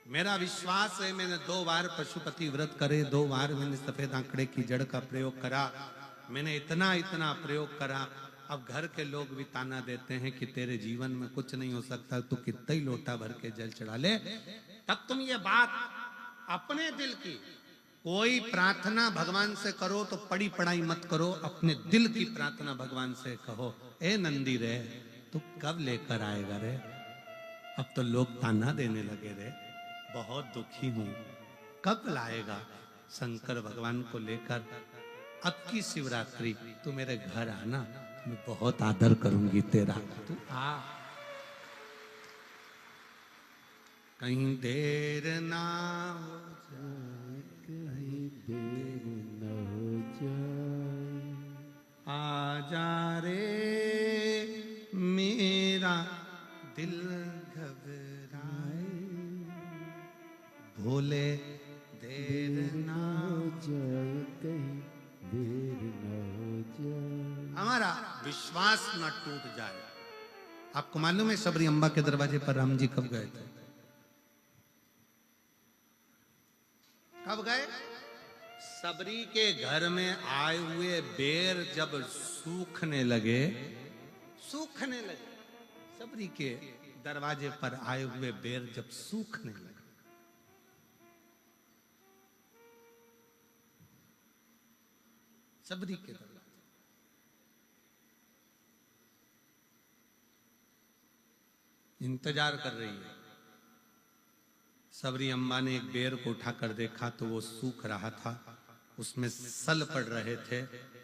Speaker 1: मेरा विश्वास है, मैंने 2 बार पशुपति व्रत करे, 2 बार मैंने सफेद आंकड़े की जड़ का प्रयोग करा, मैंने इतना प्रयोग करा। अब घर के लोग भी ताना देते हैं कि तेरे जीवन में कुछ नहीं हो सकता, तू कितना ही लोटा भर के जल चढ़ा ले। तब तुम ये बात अपने दिल की कोई प्रार्थना भगवान से करो तो पड़ी पढ़ाई मत करो, अपने दिल की प्रार्थना भगवान से कहो, ए नंदी रे तू कब लेकर आएगा रे? अब तो लोग ताना देने लगे रे, बहुत दुखी हूं, कब लाएगा शंकर भगवान को लेकर? अब की शिवरात्रि तू मेरे घर आना, मैं बहुत आदर करूंगी तेरा, तू आ। कहीं देर ना हो जाए,
Speaker 2: देर न हो जाए।
Speaker 1: आजा रे मेरा दिल घबराए, भोले देर ना
Speaker 2: हो जाए, कहीं देर न हो जाए।
Speaker 1: हमारा विश्वास न टूट जाए। आपको मालूम है सबरी अम्बा के दरवाजे पर राम जी कब गए थे? कब गए? सबरी के घर में आए हुए बेर जब सूखने लगे, सबरी के दरवाजे पर आए हुए बेर जब सूखने लगे, सबरी के दरवाजे इंतजार कर रही है। सबरी अम्बा ने एक बेर को उठाकर देखा तो वो सूख रहा था, उसमें सल पड़ रहे थे।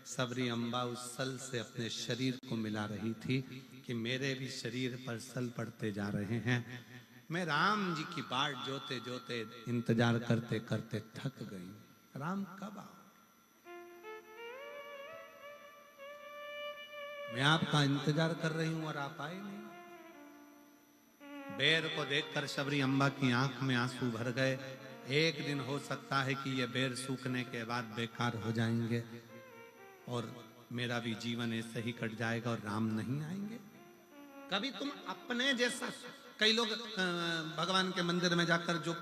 Speaker 1: सबरी अम्बा उस सल से अपने शरीर को मिला रही थी कि मेरे भी शरीर पर सल पड़ते जा रहे हैं। मैं राम जी की बाट जोते जोते इंतजार करते करते थक गई। राम कब आओ? मैं आपका इंतजार कर रही हूं और आप आए नहीं। बेर को देखकर सबरी अम्बा की आंख में आंसू भर गए। एक दिन हो सकता है कि ये बेर सूखने के बाद बेकार हो जाएंगे और मेरा भी जीवन ऐसे ही कट जाएगा और राम नहीं आएंगे। कभी तुम अपने जैसा, कई लोग भगवान के मंदिर में जाकर जो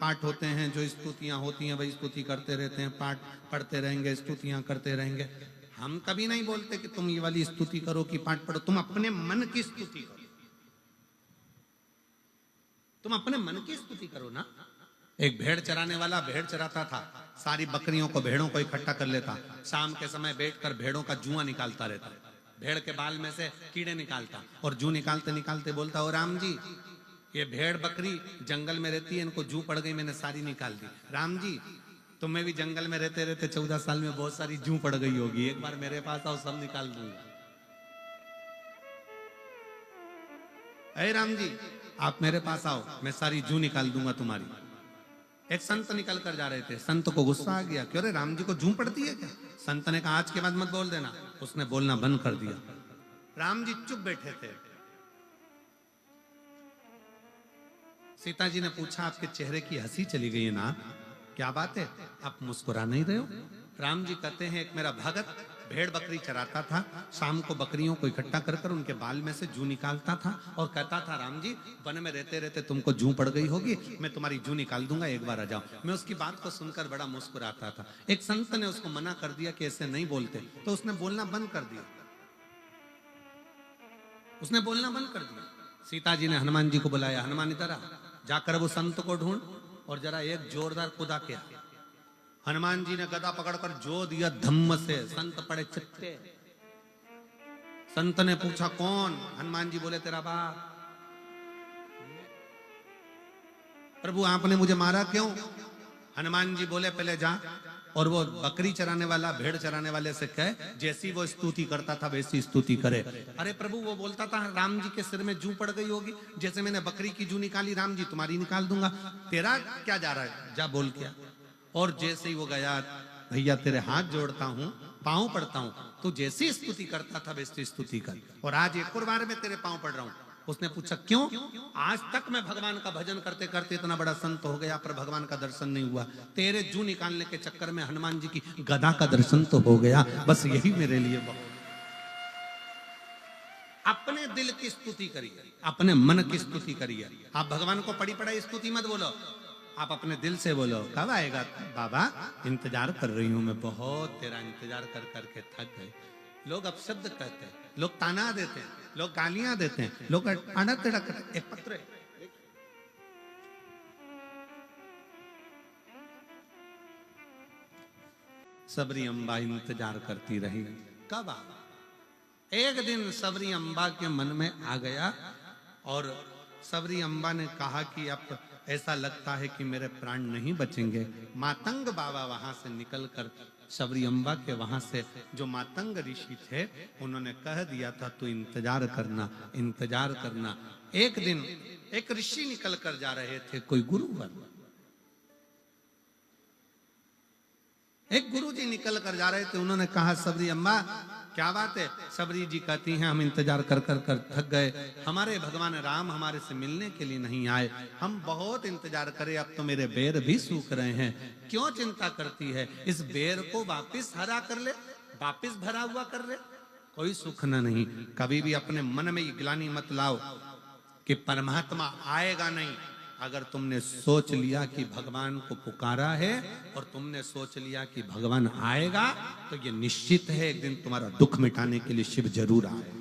Speaker 1: पाठ होते हैं, जो स्तुतियां होती हैं, वही स्तुति करते रहते हैं, पाठ पढ़ते रहेंगे, स्तुतियां करते रहेंगे। हम कभी नहीं बोलते कि तुम ये वाली स्तुति करो कि पाठ पढ़ो। तुम अपने मन की स्तुति करो, तुम अपने मन की स्तुति करो ना। एक भेड़ चराने वाला भेड़ चराता था, सारी बकरियों को, भेड़ों को इकट्ठा कर लेता, शाम के समय बैठकर भेड़ों का जुआ निकालता रहता, भेड़ के बाल में से कीड़े निकालता और जू निकालते निकालते बोलता, ओ राम जी, ये भेड़ बकरी जंगल में रहती है, इनको जू पड़ गई, मैंने सारी निकाल दी। राम जी, तुम्हें भी जंगल में रहते रहते 14 साल में बहुत सारी जू पड़ गई होगी, एक बार मेरे पास आओ, सब निकाल दूंगा। अरे राम जी, आप मेरे पास आओ, मैं सारी जू निकाल दूंगा तुम्हारी। एक संत निकल कर जा रहे थे, संत को गुस्सा आ गया, क्यों रे राम जी को जू पड़ती है क्या? संत ने कहा आज के बाद मत बोल देना। उसने बोलना बंद कर दिया। राम जी चुप बैठे थे। सीता जी ने पूछा, आपके चेहरे की हंसी चली गई है ना, क्या बात है, आप मुस्कुरा नहीं रहे हो? राम जी कहते हैं, एक मेरा भगत भेड़ बकरी चराता था, शाम को बकरियों को इकट्ठा कर कर उनके बाल में से जू निकालता था और कहता था, राम जी वन में रहते रहते तुमको जू पड़ गई होगी, मैं तुम्हारी जू निकाल दूंगा, एक बार आ जाओ। मैं उसकी बात को सुनकर बड़ा मुस्कुराता था। एक संत ने उसको मना कर दिया कि ऐसे नहीं बोलते, तो उसने बोलना बंद कर दिया, उसने बोलना बंद कर दिया। सीता जी ने हनुमान जी को बुलाया, हनुमान इधर आ, जाकर वो संत को ढूंढ और जरा एक जोरदार कुदा किया। हनुमान जी ने गदा पकड़कर जो दिया धम्म से, संत पड़े चित्ते। संत ने पूछा कौन? हनुमान जी बोले तेरा बाप। प्रभु आपने मुझे मारा क्यों? हनुमान जी बोले पहले जा और वो बकरी चराने वाला भेड़ चराने वाले से कहे, जैसी वो स्तुति करता था वैसी स्तुति करे। अरे प्रभु वो बोलता था राम जी के सिर में जू पड़ गई होगी, जैसे मैंने बकरी की जू निकाली, राम जी तुम्हारी निकाल दूंगा, तेरा क्या जा रहा है, जा बोल क्या। और जैसे ही वो गया, भैया तेरे हाथ जोड़ता हूं, पांव पड़ता हूं, तू जैसी स्तुति करता था वैसी स्तुति कर, और आज एक और बार मैं तेरे पांव पड़ रहा हूं। उसने पूछा क्यों? आज तक मैं भगवान का भजन करते करते इतना बड़ा संत हो गया, पर भगवान का दर्शन नहीं हुआ। तेरे जू निकालने के चक्कर में हनुमान जी की गदा का दर्शन तो हो गया, बस यही मेरे लिए बहुत। अपने दिल की स्तुति करिए, अपने मन की स्तुति करिए। आप भगवान को पड़ी पड़ाई स्तुति मत बोलो, आप अपने दिल से बोलो, कब आएगा बाबा, इंतजार कर रही हूं मैं, बहुत तेरा इंतजार कर करके थक गए। लोग अपशब्द कहते हैं, लोग ताना देते हैं, लोग गालियां देते हैं, लोग अड़क तड़क। एक पत्र है, सबरी अम्बा इंतजार करती रही, कब आ। एक दिन सबरी अम्बा के मन में आ गया और सबरी अम्बा ने कहा कि अब ऐसा लगता है कि मेरे प्राण नहीं बचेंगे। मातंग बाबा वहां से निकलकर सबरी अम्बा के वहां से जो मातंग ऋषि थे, उन्होंने कह दिया था तू इंतजार करना, इंतजार करना। एक दिन एक ऋषि निकल कर जा रहे थे, कोई गुरुवर, एक गुरुजी निकल कर जा रहे थे, उन्होंने कहा सबरी अम्मा क्या बात है? सबरी जी कहती हैं हम इंतजार कर कर कर थक गए, हमारे भगवान राम हमारे से मिलने के लिए नहीं आए, हम बहुत इंतजार करे, अब तो मेरे बेर भी सूख रहे हैं, क्यों चिंता करती है? इस बेर को वापिस हरा कर ले, वापिस भरा हुआ कर ले, कोई सुख न नहीं। कभी भी अपने मन में ये ग्लानि मत लाओ कि परमात्मा आएगा नहीं। अगर तुमने सोच लिया कि भगवान को पुकारा है और तुमने सोच लिया कि भगवान आएगा, तो ये निश्चित है एक दिन तुम्हारा दुख मिटाने के लिए शिव जरूर आए।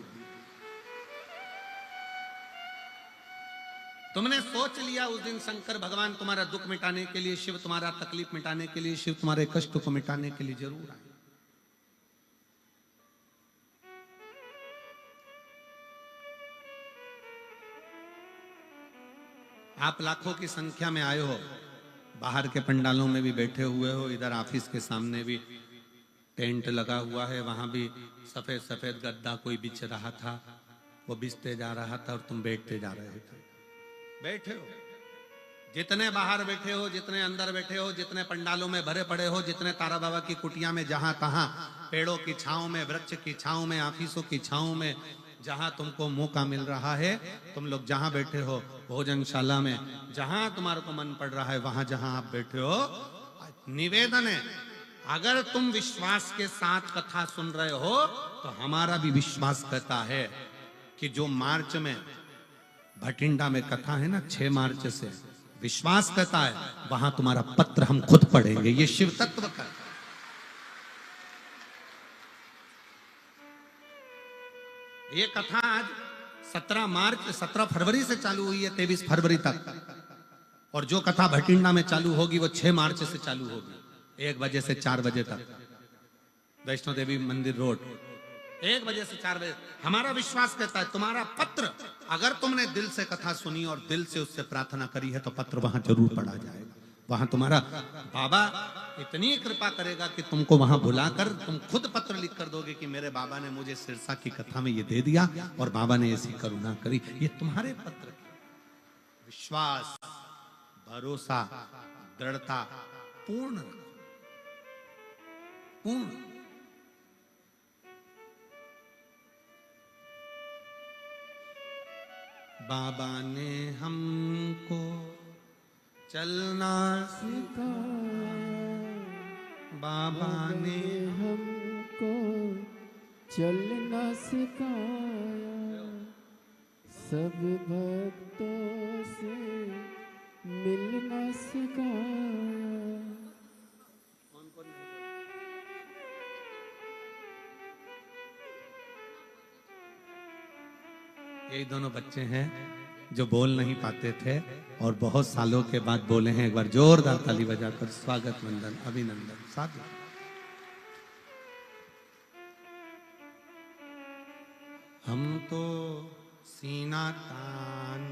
Speaker 1: तुमने सोच लिया उस दिन शंकर भगवान तुम्हारा दुख मिटाने के लिए, शिव तुम्हारा तकलीफ मिटाने के लिए, शिव तुम्हारे कष्ट को मिटाने के लिए जरूर आए। आप लाखों की संख्या में आए हो, बाहर के पंडालों में भी बैठे हुए हो, इधर ऑफिस के सामने भी टेंट लगा हुआ है, वहां भी सफेद सफेद गद्दा कोई बिछ रहा था, वो बिछते जा रहा था और तुम बैठते जा रहे थे। बैठे हो, जितने बाहर बैठे हो, जितने अंदर बैठे हो, जितने पंडालों में भरे पड़े हो, जितने तारा बाबा की कुटिया में जहां तहां पेड़ों की छांव में, वृक्ष की छांव में, ऑफिसों की छांव में, जहां तुमको मौका मिल रहा है, तुम लोग जहां बैठे हो, भोजनशाला में जहां तुम्हारे को मन पड़ रहा है, वहां जहां आप बैठे हो, निवेदन है अगर तुम विश्वास के साथ कथा सुन रहे हो तो हमारा भी विश्वास कहता है कि जो मार्च में भटिंडा में कथा है ना, 6 मार्च से, विश्वास कहता है वहां तुम्हारा पत्र हम खुद पढ़ेंगे। ये शिव तत्व का ये कथा आज 17 फरवरी से चालू हुई है, 23 फरवरी तक, और जो कथा भटिंडा में चालू होगी वो 6 मार्च से चालू होगी, 1 बजे से 4 बजे तक, वैष्णो देवी मंदिर रोड, 1 बजे से 4 बजे। हमारा विश्वास कहता है तुम्हारा पत्र, अगर तुमने दिल से कथा सुनी और दिल से उससे प्रार्थना करी है, तो पत्र वहां जरूर पढ़ा जाएगा। वहां तुम्हारा बाबा इतनी कृपा करेगा कि तुमको वहां बुलाकर तुम खुद पत्र लिख कर दोगे कि मेरे बाबा ने मुझे सिरसा की कथा में ये दे दिया और बाबा ने ऐसी करुणा करी। ये तुम्हारे पत्र की विश्वास, भरोसा, दृढ़ता पूर्ण पूर्ण। बाबा ने हमको चलना
Speaker 2: सिखाया,
Speaker 1: बाबा ने
Speaker 2: हमको चलना सिखाया, सब भक्तों से मिलना सिखाया।
Speaker 1: यही दोनों बच्चे हैं जो बोल नहीं पाते थे और बहुत सालों के बाद बोले हैं। एक बार जोरदार ताली बजाकर स्वागत, वंदन, अभिनंदन। साथ हम तो सीना तान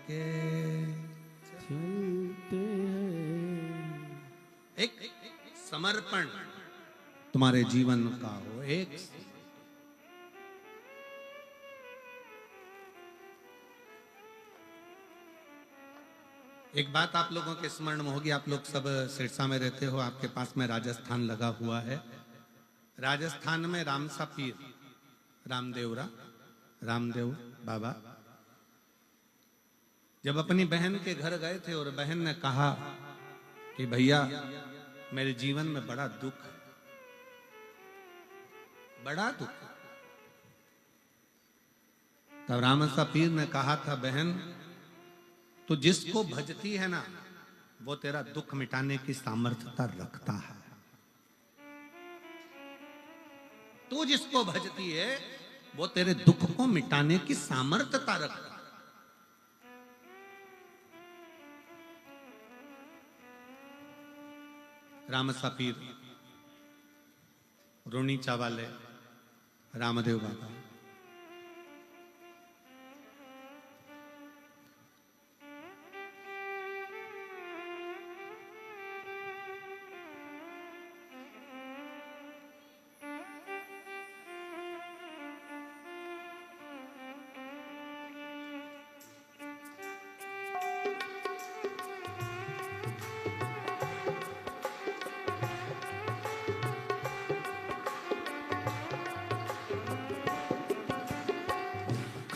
Speaker 1: के
Speaker 2: चलते हैं,
Speaker 1: एक समर्पण तुम्हारे जीवन का हो। एक बात आप लोगों के स्मरण में होगी, आप लोग सब सिरसा में रहते हो, आपके पास में राजस्थान लगा हुआ है। राजस्थान में रामसा पीर, रामदेव बाबा जब अपनी बहन के घर गए थे और बहन ने कहा कि भैया मेरे जीवन में बड़ा दुख है, बड़ा दुख। तब रामसा पीर ने कहा था, बहन तो जिसको भजती है ना, वो तेरा दुख मिटाने की सामर्थ्यता रखता है। तू जिसको भजती है वो तेरे दुख को मिटाने की सामर्थ्यता रखता है। रामसा पीर, रोनीचा वाले रामदेव बाबा,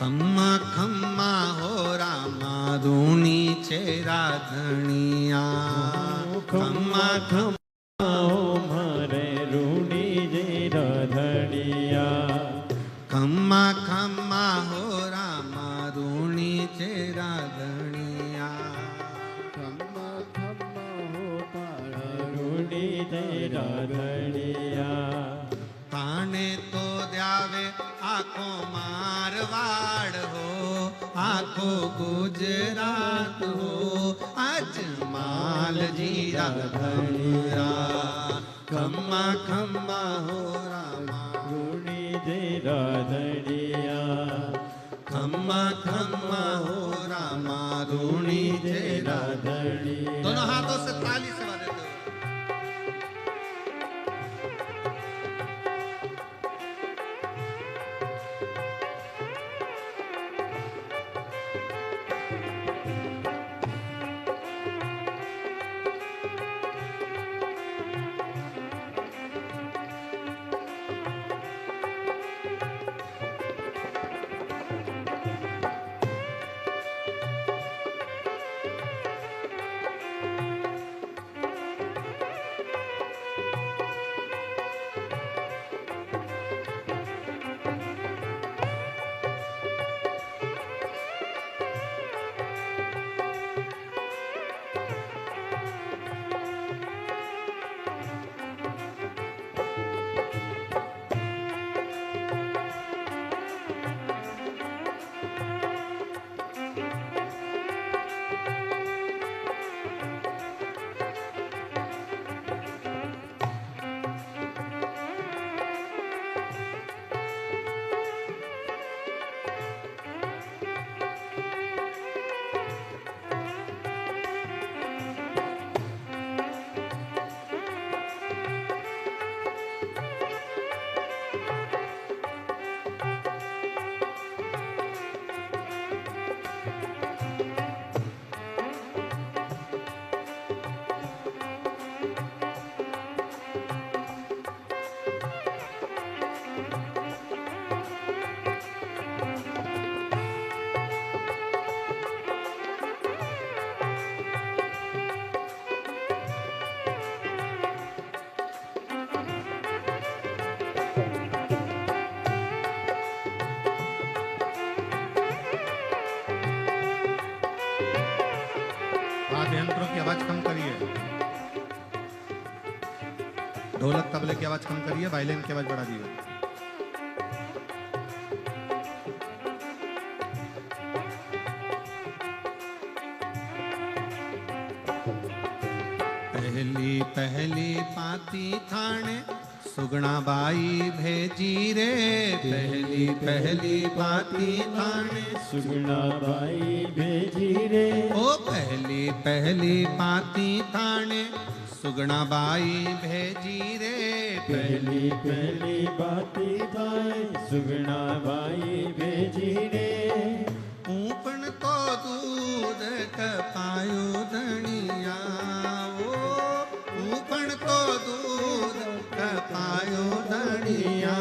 Speaker 1: खम्मा खम्मा हो रामा रूणी चेरा धनिया खम्मा खम्मा
Speaker 2: हो मारे रूणी जेरा धनिया
Speaker 1: खम्मा खम्मा हो रामा रूणी चेरा धनिया
Speaker 2: खम्मा खम्मा हो पारा रूणी जेरा धनिया
Speaker 1: ताने तो द्यावे आखो मारवाड़ हो आखो गुजरात हो अजमाल जीरा धनिया खम्मा खम्मा हो रामा
Speaker 2: रूणी जेरा धनिया
Speaker 1: खम्मा खम्मा हो रामा रूणी जेरा
Speaker 2: धनिया
Speaker 1: दोनों हाथों से ताली से बजाते हो वाद्य यंत्रों की आवाज कम करिए ढोलक तबले की आवाज कम करिए वायलिन की आवाज बढ़ा दिए पहली पहली पाती थाने सुगना बाई भेजी रे पहली पहली पाती थाने
Speaker 2: सुगना बाई भेजी रे
Speaker 1: ओ पहली पहली पाती थाने सुगना बाई भेजी रे
Speaker 2: पहली पहली बाती बाई सुगना बाई भेजी रे
Speaker 1: ऊपन तो दूध कपायो धनिया ओ ऊपन तो दूध कपायो धनिया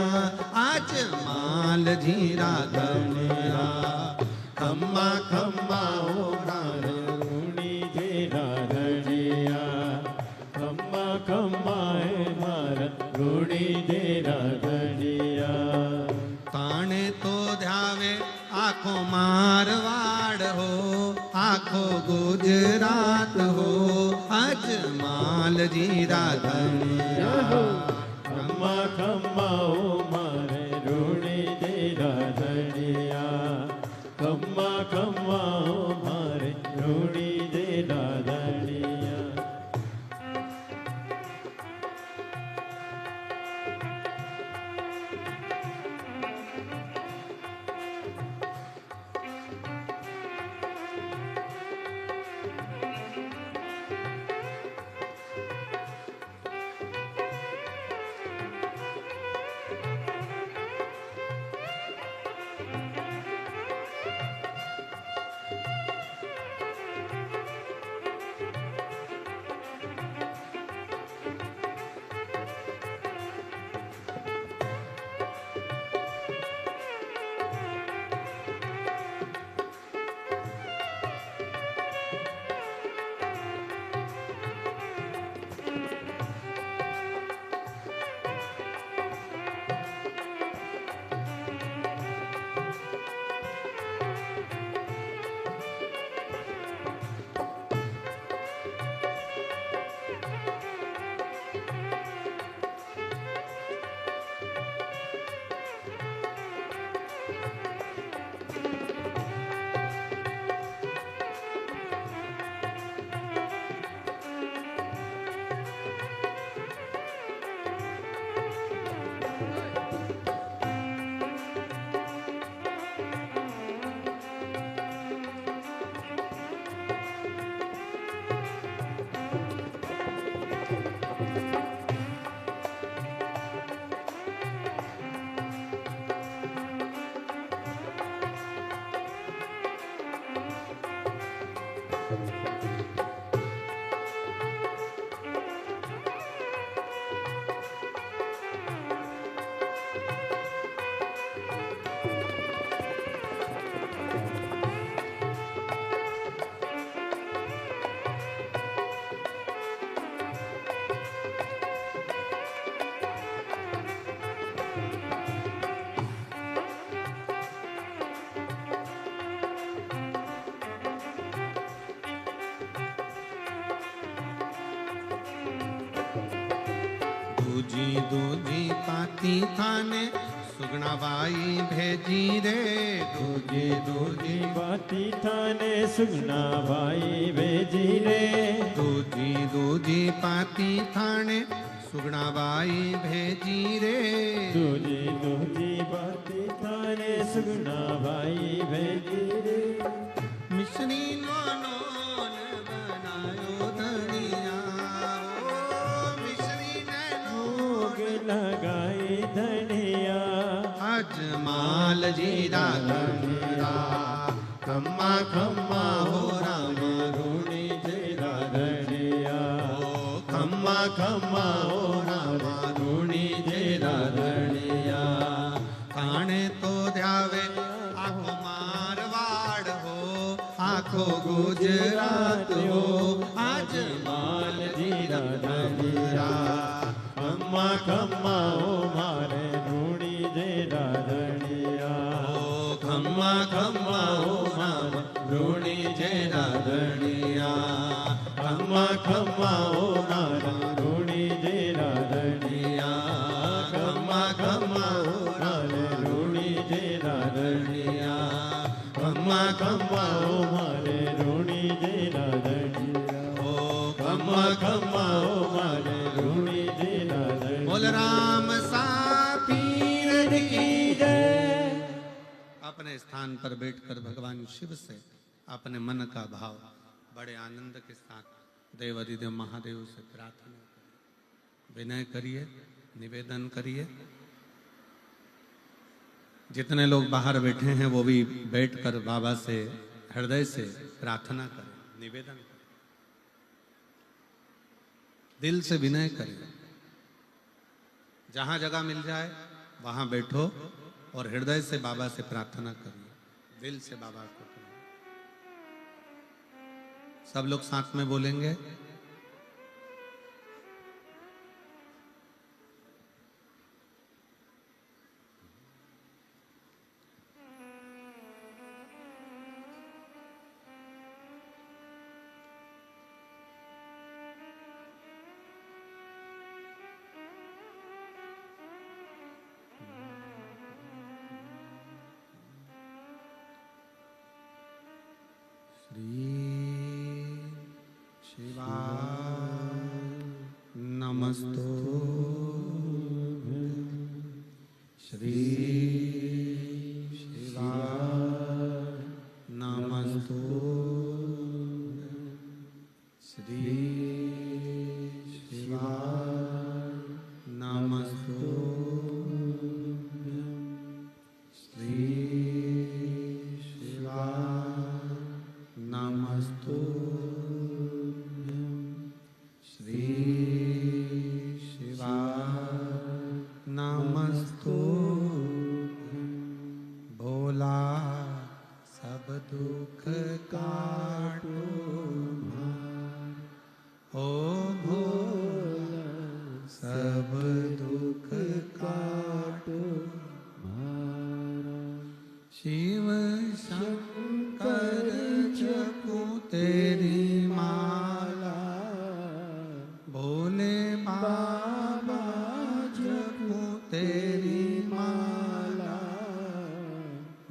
Speaker 1: आज माल जीरा धनिया खम्मा खम्मा हो राम
Speaker 2: रूणी जेरा धनिया खम्मा खम्मा है मारा रूणी जेरा धनिया
Speaker 1: ताने तो ध्यावे आखो मारवाड़ हो आखो गुजरात हो अजमाल जीरा धनिया
Speaker 2: खम्मा खम्मा हो मारे रूणी जेरा धनिया खम्मा खम्मा हो मारे रूणी जेरा धनिया
Speaker 1: दूजी दूजी पाती थाने सुगना बाई भेजी रे। दूजी दूजी
Speaker 3: बाती थाने सुगना भाई भेजी रे।
Speaker 1: दूजी दूजी पाती थाने सुगना बाई भेजी रे।
Speaker 3: दूजी दूजी बाती थाने सुगना भाई भेजी रे।
Speaker 1: मिश्री नोन बनायो धनिया, ओ मिश्री
Speaker 3: भोग लगाई धनिया।
Speaker 1: अजमाल जीरा धनिया, खम्मा खम्मा हो राम
Speaker 3: रूणी जेरा धनिया।
Speaker 1: खम्मा खम्मा हो राम
Speaker 3: रूणी जेरा धनिया।
Speaker 1: ताणे तो ध्यावे आखो मारवाड़ हो, आखो गुजरात हो। आज
Speaker 3: माल जीरा धनिया। खम्मा खम्मा ओ मारे रूणी जेरा धनिया।
Speaker 1: खम्मा खम्मा हो राम
Speaker 3: रूणी जेरा धनिया। खम्मा खम्मा ओ मारे रूणी जेरा धनिया। खम्मा खम्मा ओ मारे रूणी जेरा धनिया। खम्मा खम्मा ओ मारे रूणी जेरा धनिया। खम्मा खम्मा ओ मारे रूणी जेरा धनिया।
Speaker 1: बोल राम सा पीर की
Speaker 3: जय।
Speaker 1: अपने स्थान पर बैठकर भगवान शिव से अपने मन का भाव बड़े आनंद के साथ देव अधिदेव महादेव से प्रार्थना करिए, विनय करिए, निवेदन करिए। जितने लोग बाहर बैठे हैं वो भी बैठकर बाबा से हृदय से प्रार्थना करें, निवेदन करें, दिल से विनय करें। जहां जगह मिल जाए वहां बैठो और हृदय से बाबा से प्रार्थना करिए, दिल से बाबा को करिए। सब लोग साथ में बोलेंगे। श्री शिवाय नमस्तो श्री शिवाय नमस्तो श्री शिवाय नमस्तो श्री नमस्तो श्री शिवाय नमस्तो। भोला सब दुख काटो ओ भोला सब दुख काटो। शिव शंकर जपो तेरी माला, भोले बाबा जपो तेरी माला।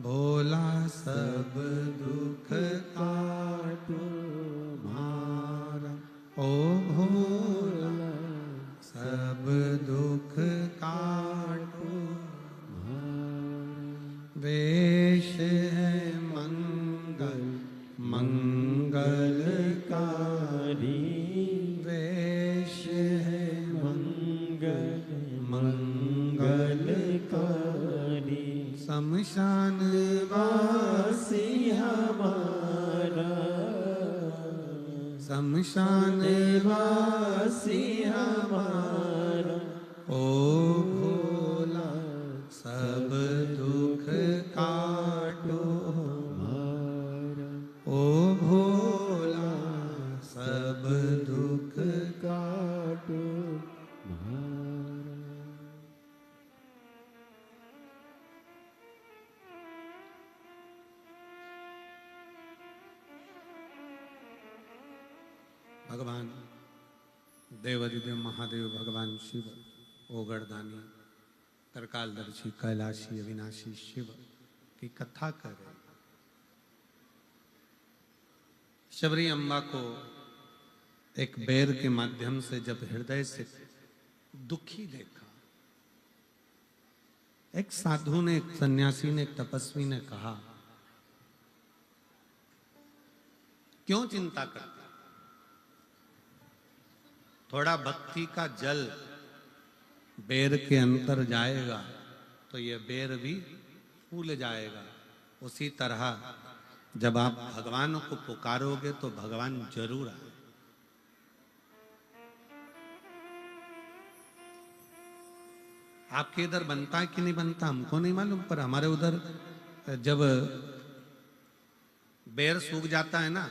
Speaker 1: भोला सब दुख काटो मारा, ओ भोला सब दुख काटो। वेश है मंगल मंगलकारी, वेश है मंगल मंगलकारी। शमशान वासी हमारा शमशान
Speaker 3: वासी हमारा,
Speaker 1: ओ भोला सब दुख काटो
Speaker 2: हमारा,
Speaker 1: ओ भोला सब दुख
Speaker 2: काटो हमारा।
Speaker 1: भगवान देवाधिदेव महादेव भगवान शिव ओगरदानी तरकालदर्शी कैलाशी अविनाशी शिव की कथा कर रहे। शबरी अम्बा को एक बेर के माध्यम से जब हृदय से दुखी देखा, एक साधु ने, एक सन्यासी ने, एक तपस्वी ने कहा, क्यों चिंता करते, थोड़ा भक्ति का जल बेर के अंदर जाएगा तो ये बेर भी फूल जाएगा। उसी तरह जब आप भगवान को पुकारोगे तो भगवान जरूर आए। आपके इधर बनता है कि नहीं बनता हमको नहीं मालूम, पर हमारे उधर जब बेर सूख जाता है ना,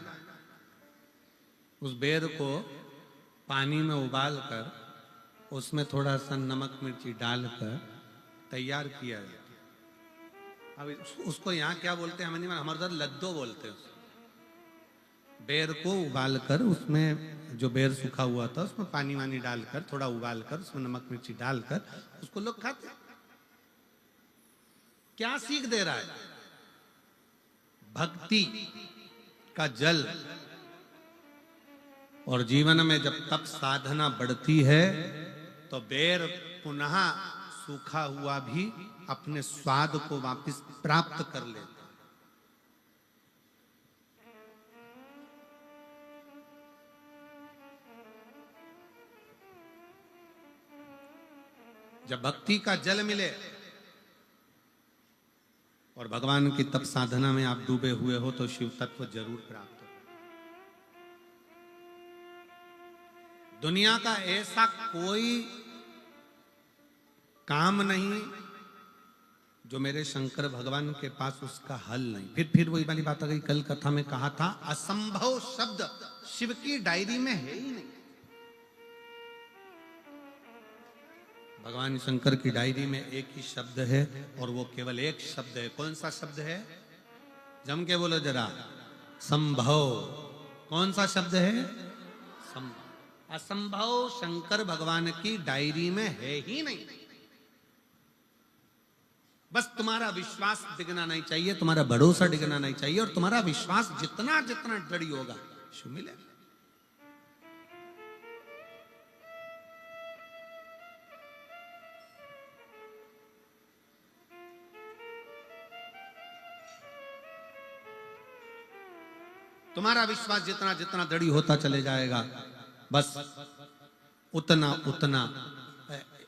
Speaker 1: उस बेर को पानी में उबाल कर उसमें थोड़ा सा नमक मिर्ची डालकर तैयार किया जाता है। अब उसको यहाँ क्या बोलते हैं हमें नहीं मालूम, हमारे उधर लद्दो बोलते हैं। बेर को उबाल कर उसमें जो बेर सूखा हुआ था उसमें पानी वानी डालकर थोड़ा उबाल कर उसमें नमक मिर्ची डालकर उसको लोग खाते हैं। क्या सीख दे रहा है? भक्ति का जल। और जीवन में जब तप साधना बढ़ती है तो बेर पुनः सूखा हुआ भी अपने स्वाद को वापस प्राप्त कर लेता। जब भक्ति का जल मिले और भगवान की तप साधना में आप डूबे हुए हो तो शिव तत्व जरूर प्राप्त हो। दुनिया का ऐसा कोई काम नहीं जो मेरे शंकर भगवान के पास उसका हल नहीं। फिर वही वाली बात आ गई, कल कथा में कहा था असंभव शब्द शिव की डायरी में है ही नहीं। भगवान शंकर की डायरी में एक ही शब्द है और वो केवल एक शब्द है। कौन सा शब्द है? जम के बोलो जरा, संभव। कौन सा शब्द है? संभव। असंभव शंकर भगवान की डायरी में है ही नहीं। बस तुम्हारा विश्वास डिगना नहीं चाहिए, तुम्हारा भरोसा डिगना नहीं चाहिए, और तुम्हारा विश्वास जितना जितना दृढ़ होगा शिव मिलेगा। तुम्हारा विश्वास जितना जितना दृढ़ होता चले जाएगा, बस उतना उतना।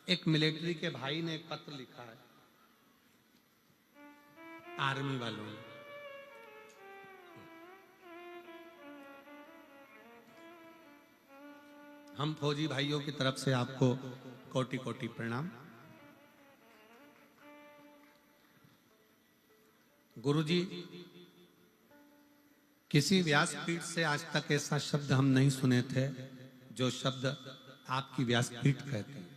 Speaker 1: एक मिलिट्री के भाई ने एक पत्र लिखा है आर्मी वालों ने। हम फौजी भाइयों की तरफ से आपको कोटि कोटि प्रणाम। गुरुजी, किसी व्यासपीठ से आज तक ऐसा शब्द हम नहीं सुने थे जो शब्द आपकी व्यासपीठ कहती है।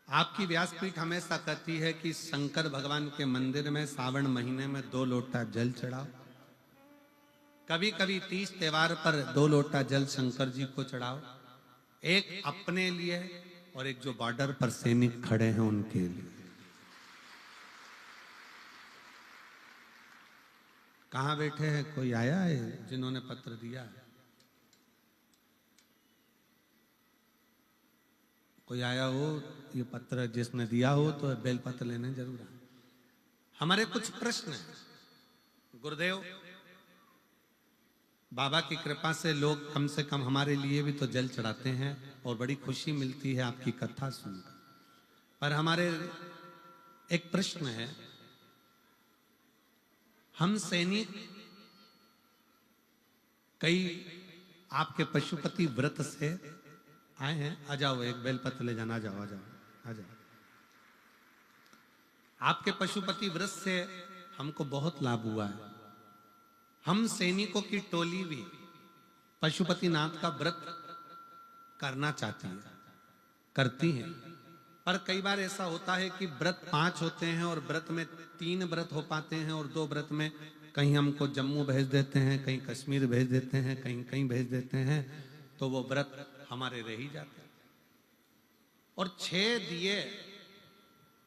Speaker 1: आपकी व्यासपीठ हमेशा कहती है कि शंकर भगवान के मंदिर में सावन महीने में 2 लोटा जल चढ़ाओ। कभी कभी 30 त्योहार पर 2 लोटा जल शंकर जी को चढ़ाओ, एक अपने लिए और एक जो बॉर्डर पर सैनिक खड़े हैं उनके लिए। कहां बैठे हैं? कोई आया है जिन्होंने पत्र दिया है? कोई आया हो ये पत्र जिसने दिया हो तो बेल पत्र लेने जरूर आए। हमारे कुछ प्रश्न हैं। गुरुदेव, बाबा की कृपा से लोग कम से कम हमारे लिए भी तो जल चढ़ाते हैं और बड़ी खुशी मिलती है आपकी कथा सुनकर। पर हमारे एक प्रश्न है, हम सैनिक कई आपके पशुपति व्रत से आए हैं। आ जाओ, एक बेलपत्र ले जाना। आ जाओ, आ जाओ, आ जाओ। आपके पशुपति व्रत से हमको बहुत लाभ हुआ है। हम सैनिकों की टोली भी पशुपति नाथ का व्रत करना चाहती है, करती है। पर कई बार ऐसा होता है कि व्रत 5 होते हैं और व्रत में 3 व्रत हो पाते हैं और 2 व्रत में कहीं हमको जम्मू भेज देते हैं, कहीं कश्मीर भेज देते हैं, कहीं कहीं भेज देते हैं, तो वो व्रत हमारे रह ही जाते हैं। और 6 दिए,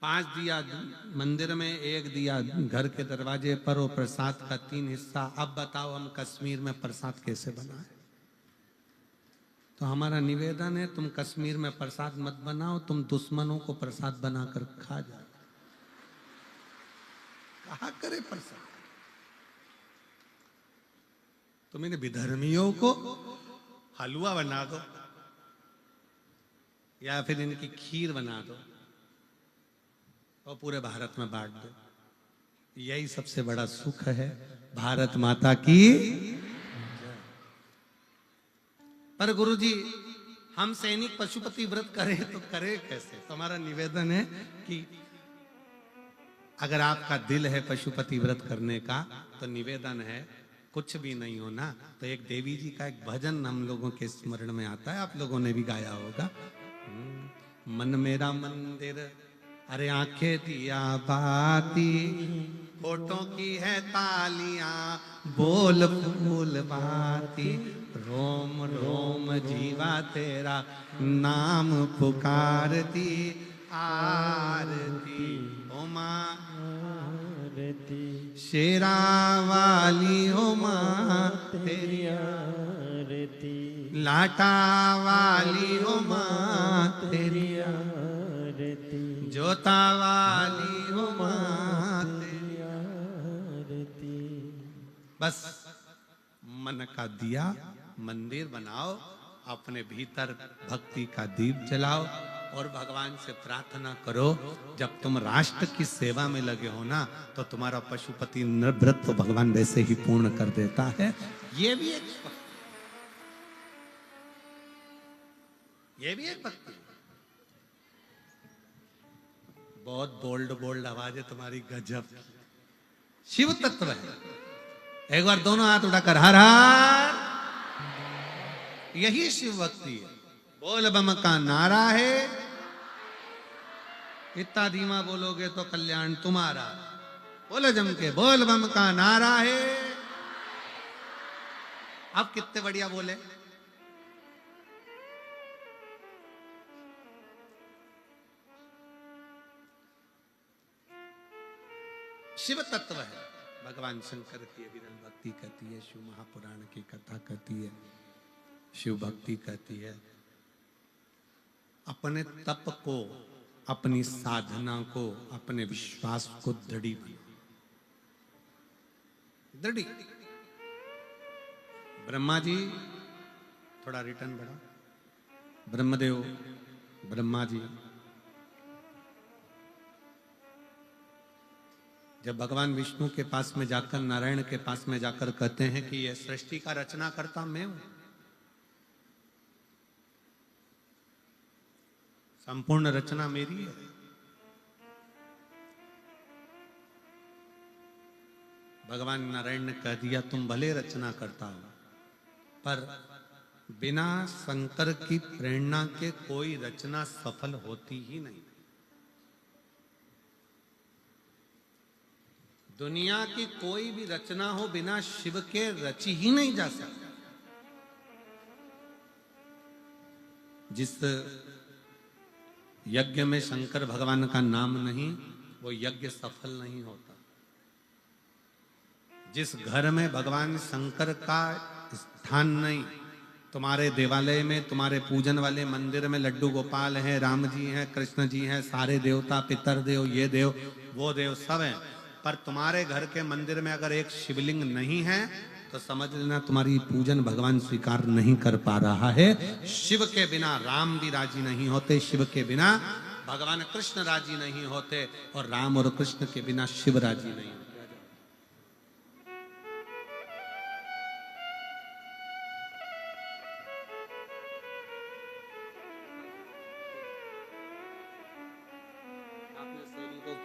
Speaker 1: 5 दिया मंदिर में, 1 दिया घर के दरवाजे पर, और प्रसाद का 3 हिस्सा। अब बताओ हम कश्मीर में प्रसाद कैसे बनाए? तो हमारा निवेदन है, तुम कश्मीर में प्रसाद मत बनाओ, तुम दुश्मनों को प्रसाद बनाकर खा जाओ। कहा करे प्रसाद? तुम इन विधर्मियों को हलवा बना दो या फिर इनकी खीर बना दो और पूरे भारत में बांट दो। यही सबसे बड़ा सुख है। भारत माता की। पर गुरुजी, हम सैनिक पशुपति व्रत करें तो करें कैसे? तो हमारा निवेदन है कि अगर आपका दिल है पशुपति व्रत करने का, तो निवेदन है, कुछ भी नहीं हो ना, तो एक देवी जी का एक भजन हम लोगों के स्मरण में आता है, आप लोगों ने भी गाया होगा। मन मेरा मंदिर, अरे आंखें दिया बाती, होठों की है तालियां, बोल फूल बाती, रोम रोम जीवा तेरा नाम पुकारती, आरती ओ मां
Speaker 3: आरती,
Speaker 1: शेरा वाली हो मां तेरी
Speaker 3: आरती,
Speaker 1: लाटा वाली हो मां तेरी
Speaker 3: आरती,
Speaker 1: जोता वाली हो मां तेरी।
Speaker 3: आरती।
Speaker 1: बस मन का दिया मंदिर बनाओ, अपने भीतर भक्ति का दीप जलाओ और भगवान से प्रार्थना करो। जब तुम राष्ट्र की सेवा में लगे हो ना, तो तुम्हारा पशुपति व्रत तो भगवान वैसे ही पूर्ण कर देता है। ये भी एक भक्ति। बहुत बोल्ड बोल्ड आवाज है तुम्हारी, गजब शिव तत्व है। एक बार दोनों हाथ उठाकर हर हर, यही शिव भक्ति है। बोल बम का नारा है, इतना धीमा बोलोगे तो कल्याण तुम्हारा। बोलो जम के, बोल बम का नारा है। अब कितने बढ़िया बोले। शिव तत्व है। भगवान शंकर की विरल भक्ति कहती है, शिव महापुराण की कथा कहती है, शिव भक्ति कहती है, अपने तप को, अपनी साधना को, अपने विश्वास को दृढ़ी बनाओ। दृढ़ी। ब्रह्मा जी, थोड़ा रिटर्न बढ़ा। ब्रह्मदेव, ब्रह्मा जी जब भगवान विष्णु के पास में जाकर, नारायण के पास में जाकर कहते हैं कि यह सृष्टि का रचना करता मैं हूं, संपूर्ण रचना मेरी है, भगवान नारायण ने कह दिया तुम भले रचना करता हो, पर बिना शंकर की प्रेरणा के कोई रचना सफल होती ही नहीं। दुनिया की कोई भी रचना हो, बिना शिव के रची ही नहीं जा सकती। जिस यज्ञ में शंकर भगवान का नाम नहीं, वो यज्ञ सफल नहीं होता। जिस घर में भगवान शंकर का स्थान नहीं, तुम्हारे देवालय में, तुम्हारे पूजन वाले मंदिर में लड्डू गोपाल हैं, राम जी हैं, कृष्ण जी हैं, सारे देवता, पितर देव, ये देव, वो देव सब हैं, पर तुम्हारे घर के मंदिर में अगर एक शिवलिंग नहीं है तो समझ लेना तुम्हारी पूजन भगवान स्वीकार नहीं कर पा रहा है। शिव के बिना राम भी राजी नहीं होते, शिव के बिना भगवान कृष्ण राजी नहीं होते, और राम और कृष्ण के बिना शिव राजी नहीं होते।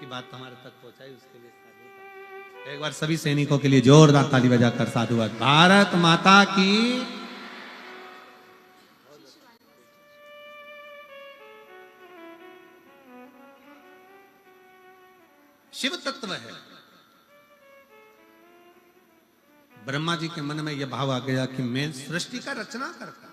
Speaker 1: की बात हमारे तक पहुंचाई उसके लिए साधुवाद। एक बार सभी सैनिकों के लिए जोरदार ताली बजाकर साधुवाद। भारत माता की। शिव तत्व है। ब्रह्मा जी के मन में यह भाव आ गया कि मैं सृष्टि का रचना करता,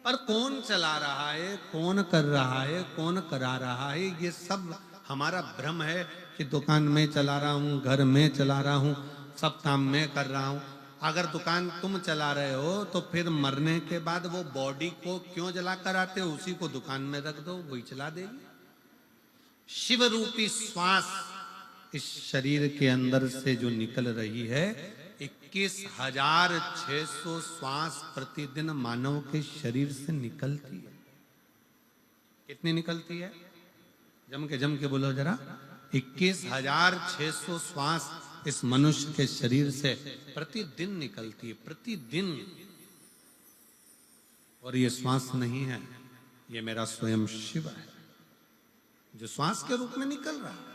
Speaker 1: पर कौन चला रहा है, कौन कर रहा है, कौन करा रहा है, ये सब हमारा भ्रम है कि दुकान में चला रहा हूं, घर में चला रहा हूं, सब काम में कर रहा हूं। अगर दुकान तुम चला रहे हो तो फिर मरने के बाद वो बॉडी को क्यों जला कर आते हो, उसी को दुकान में रख दो, वही चला देगी। शिव रूपी श्वास इस शरीर के अंदर से जो निकल रही है, 21,600 श्वास प्रतिदिन मानव के शरीर से निकलती है। कितनी निकलती है? जम के बोलो जरा। 21,600 श्वास इस मनुष्य के शरीर से प्रतिदिन निकलती है, प्रतिदिन। और ये श्वास नहीं है, ये मेरा स्वयं शिव है जो श्वास के रूप में निकल रहा है।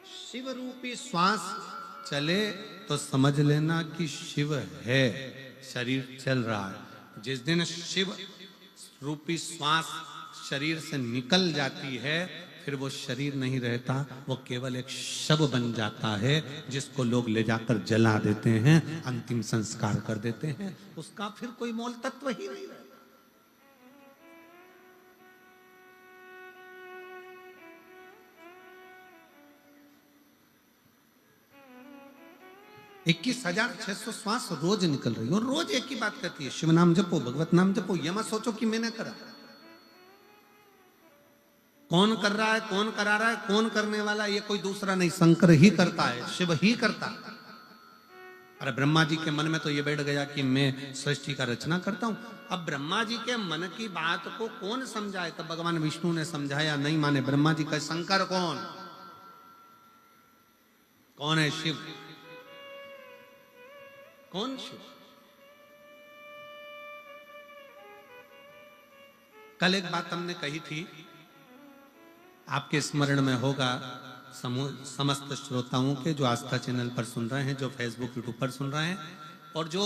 Speaker 1: शिव रूपी श्वास चले तो समझ लेना कि शिव है, शरीर चल रहा है। जिस दिन शिव रूपी श्वास शरीर से निकल जाती है, फिर वो शरीर नहीं रहता, वो केवल एक शव बन जाता है, जिसको लोग ले जाकर जला देते हैं, अंतिम संस्कार कर देते हैं। उसका फिर कोई मोल तत्व ही नहीं रहता। 21,600 श्वास रोज निकल रही है, और रोज एक ही बात कहती है, शिव नाम जपो, भगवत नाम जपो। ये मत सोचो कि मैंने करा। कौन कर रहा है, कौन करा रहा है, कौन करने वाला, ये कोई दूसरा नहीं, शंकर ही करता है, शिव ही करता है। अरे ब्रह्मा जी के मन में तो ये बैठ गया कि मैं सृष्टि का रचना करता हूं। अब ब्रह्मा जी के मन की बात को कौन समझाए? तब भगवान विष्णु ने समझाया, नहीं माने ब्रह्मा जी का। शंकर कौन? कौन है शिव? कौन शिव? कल एक बात हमने कही थी, आपके स्मरण में होगा, समस्त श्रोताओं के, जो आस्था चैनल पर सुन रहे हैं, जो फेसबुक यूट्यूब पर सुन रहे हैं, और जो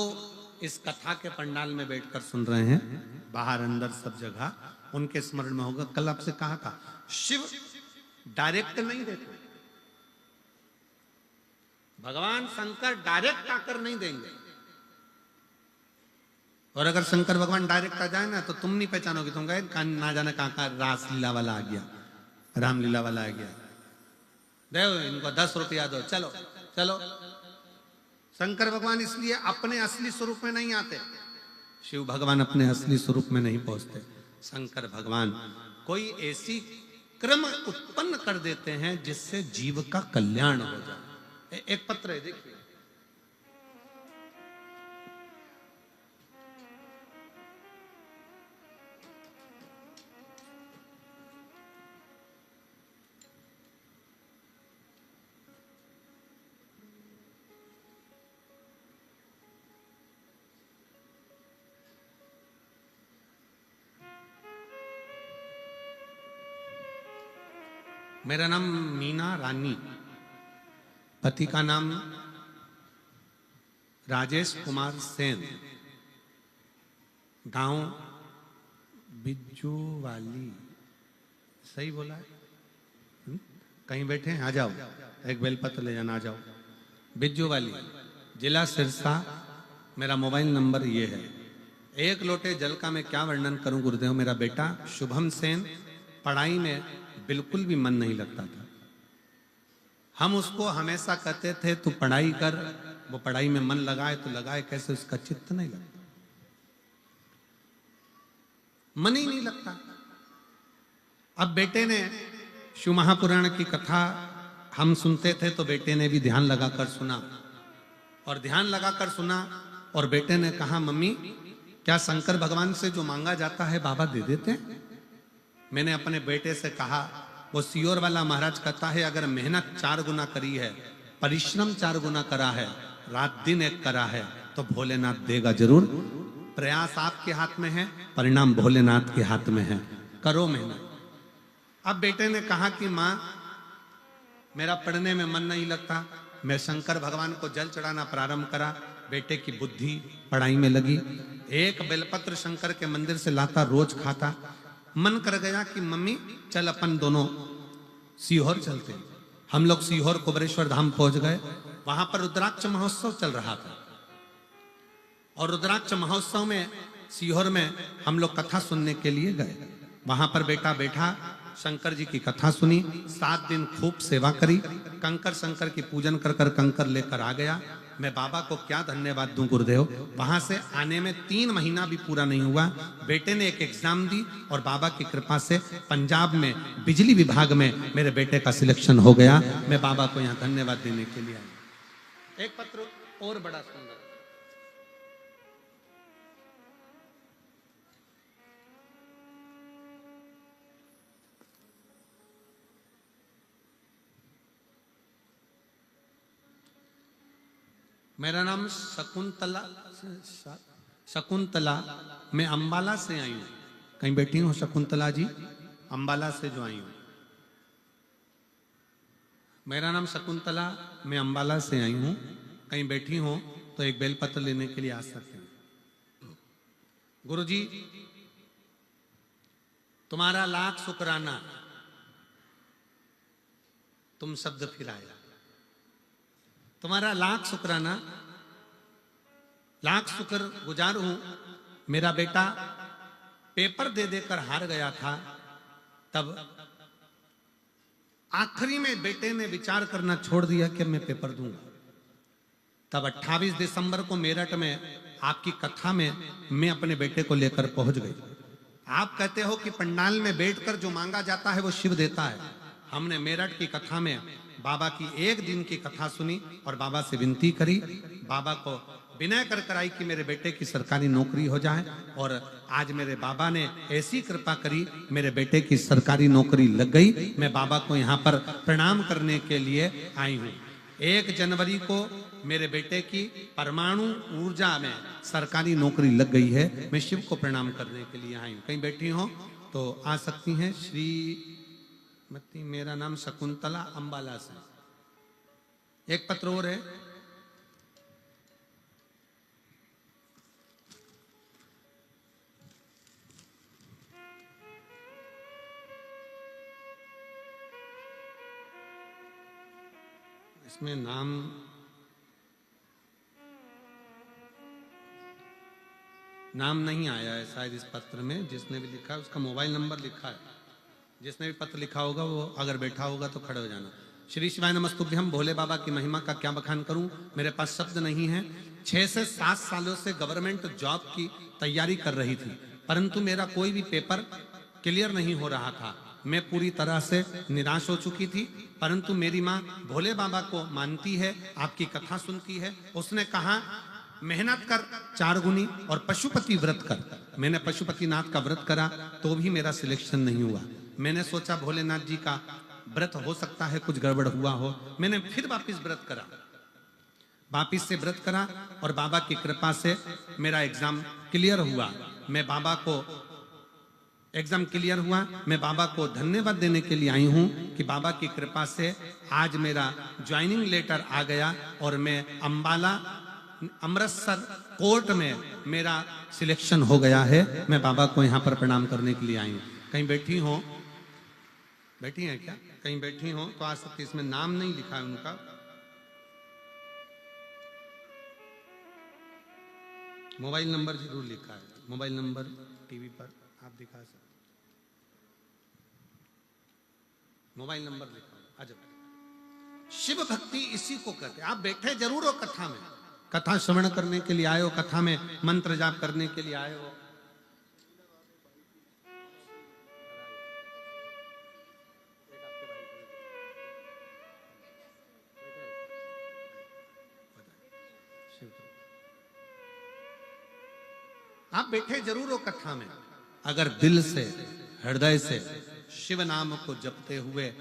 Speaker 1: इस कथा के पंडाल में बैठकर सुन रहे हैं, बाहर अंदर सब जगह, उनके स्मरण में होगा। कल आपसे कहा था, शिव डायरेक्ट नहीं देते, भगवान शंकर डायरेक्ट आकर नहीं देंगे। और अगर शंकर भगवान डायरेक्ट आ जाए ना, तो तुम नहीं पहचानोगे, तुम कहे ना जाने कहां रास लीला वाला आ गया, रामलीला वाला आ गया, देव इनको 10 रुपया दो, चलो चलो। शंकर भगवान इसलिए अपने असली स्वरूप में नहीं आते, शिव भगवान अपने असली स्वरूप में नहीं पहुंचते। शंकर भगवान कोई ऐसी क्रम उत्पन्न कर देते हैं जिससे जीव का कल्याण हो जाए। एक पत्र है, देखिए, मेरा नाम मीना रानी, पति का नाम राजेश कुमार सेन, गांव बिज्जूवाली। सही बोला है? कहीं बैठे हैं? आ जाओ, एक बेलपत्र ले जाना, आ जाओ। बिज्जूवाली, जिला सिरसा। मेरा मोबाइल नंबर ये है। एक लोटे जल का मैं क्या वर्णन करूं गुरुदेव। मेरा बेटा शुभम सेन, पढ़ाई में बिल्कुल भी मन नहीं लगता था। हम उसको हमेशा कहते थे तू पढ़ाई कर, वो पढ़ाई में मन लगाए तो लगाए कैसे, उसका चित्त नहीं लगता, मन ही नहीं लगता। अब बेटे ने शिव महापुराण की कथा हम सुनते थे, तो बेटे ने भी ध्यान लगाकर सुना, और ध्यान लगाकर सुना, और बेटे ने कहा, मम्मी क्या शंकर भगवान से जो मांगा जाता है बाबा दे देते हैं? मैंने अपने बेटे से कहा, वो सियोर वाला महाराज कहता है, अगर मेहनत 4 गुना करी है, परिश्रम 4 गुना करा है, रात दिन एक करा है, तो भोलेनाथ देगा जरूर। प्रयास आपके हाथ में है, परिणाम भोलेनाथ के हाथ में है। करो मेहनत। अब बेटे ने कहा कि माँ मेरा पढ़ने में मन नहीं लगता। मैं शंकर भगवान को जल चढ़ाना प्रारंभ करा। बेटे की बुद्धि पढ़ाई में लगी। एक बेलपत्र शंकर के मंदिर से लाता, रोज खाता। मन कर गया कि मम्मी चल अपन दोनों सीहोर चलते। हम लोग सीहोर कुबरेश्वर धाम पहुंच गए। वहां पर रुद्राक्ष महोत्सव चल रहा था और रुद्राक्ष महोत्सव में सीहोर में हम लोग कथा सुनने के लिए गए। वहां पर बेटा बैठा, शंकर जी की कथा सुनी। 7 दिन खूब सेवा करी। कंकर शंकर की पूजन कर कर कंकर लेकर आ गया। मैं बाबा को क्या धन्यवाद दूं गुरुदेव। वहां से आने में 3 महीना भी पूरा नहीं हुआ, बेटे ने एक एग्जाम दी और बाबा की कृपा से पंजाब में बिजली विभाग में मेरे बेटे का सिलेक्शन हो गया। मैं बाबा को यहाँ धन्यवाद देने के लिए आया। एक पत्र और बड़ा सुंदर। मेरा नाम शकुंतला। शकुंतला, मैं अंबाला से आई हूँ। कहीं बैठी हूँ शकुंतला जी? अंबाला से जो आई हूँ। मेरा नाम शकुंतला, मैं अंबाला से आई हूँ। कहीं बैठी हो तो एक बेलपत्र लेने के लिए आ सकते हैं। गुरुजी तुम्हारा लाख शुक्राना, तुम शब्द फिर आया। तुम्हारा लाख शुक्राना, लाख शुक्र गुजार हूं। मेरा बेटा पेपर दे देकर हार गया था। तब आखिरी में बेटे ने विचार करना छोड़ दिया कि मैं पेपर दूंगा। तब 28 दिसंबर को मेरठ में आपकी कथा में मैं अपने बेटे को लेकर पहुंच गई। आप कहते हो कि पंडाल में बैठकर जो मांगा जाता है वो शिव देता है। हमने मेरठ की कथा में बाबा की 1 दिन की कथा सुनी और बाबा से विनती करी। बाबा को विनय कर कराई कि मेरे बेटे की सरकारी नौकरी हो जाए। और आज मेरे बाबा ने ऐसी कृपा करी, मेरे बेटे की सरकारी नौकरी लग गई। मैं बाबा को यहाँ पर प्रणाम करने के लिए आई हूँ। 1 जनवरी को मेरे बेटे की परमाणु ऊर्जा में सरकारी नौकरी लग गई है। मैं शिव को प्रणाम करने के लिए आई हूँ। कहीं बैठी हो तो आ सकती हैं। श्रीमती, मेरा नाम शकुंतला, अंबाला से। एक पत्र और है। इसमें नाम नहीं आया है शायद इस पत्र में। जिसने भी लिखा है उसका मोबाइल नंबर लिखा है। जिसने भी पत्र लिखा होगा वो अगर बैठा होगा तो खड़े हो जाना। श्री शिवाय नमस्तुभ्यम। भोले बाबा की महिमा का क्या बखान करूं, मेरे पास शब्द नहीं है। 6 से 7 सालों से गवर्नमेंट जॉब की तैयारी कर रही थी, परंतु मेरा कोई भी पेपर क्लियर नहीं हो रहा था। मैं पूरी तरह से निराश हो चुकी थी, परंतु मेरी माँ भोले बाबा को मानती है, आपकी कथा सुनती है। उसने कहा मेहनत कर 4 गुनी और पशुपति व्रत कर। मैंने पशुपतिनाथ का व्रत करा तो भी मेरा सिलेक्शन नहीं हुआ। मैंने सोचा भोलेनाथ जी का व्रत हो सकता है कुछ गड़बड़ हुआ हो। मैंने फिर वापस व्रत करा, वापिस से व्रत करा और बाबा की कृपा से मेरा एग्जाम क्लियर हुआ। मैं बाबा को एग्जाम क्लियर हुआ। मैं बाबा को धन्यवाद देने के लिए आई हूं कि बाबा की कृपा से आज मेरा ज्वाइनिंग लेटर आ गया और मैं अंबाला अमृतसर कोर्ट में मेरा सिलेक्शन हो गया है। मैं बाबा को यहाँ पर प्रणाम करने के लिए आई हूँ। कहीं बैठी हो, बैठी हैं क्या? कहीं बैठी हो तो आ सकती। इसमें नाम नहीं लिखा है उनका। मोबाइल नंबर जरूर लिखा है। मोबाइल नंबर टीवी पर आप दिखा सकते। मोबाइल नंबर लिखा है। अजब शिव भक्ति इसी को कहते हैं। आप बैठे जरूर हो कथा में, कथा श्रवण करने के लिए आए हो, कथा में मंत्र जाप करने के लिए आए हो। आप बैठे जरूर हो कथा में, अगर दिल से हृदय से शिव नाम को जपते हुए,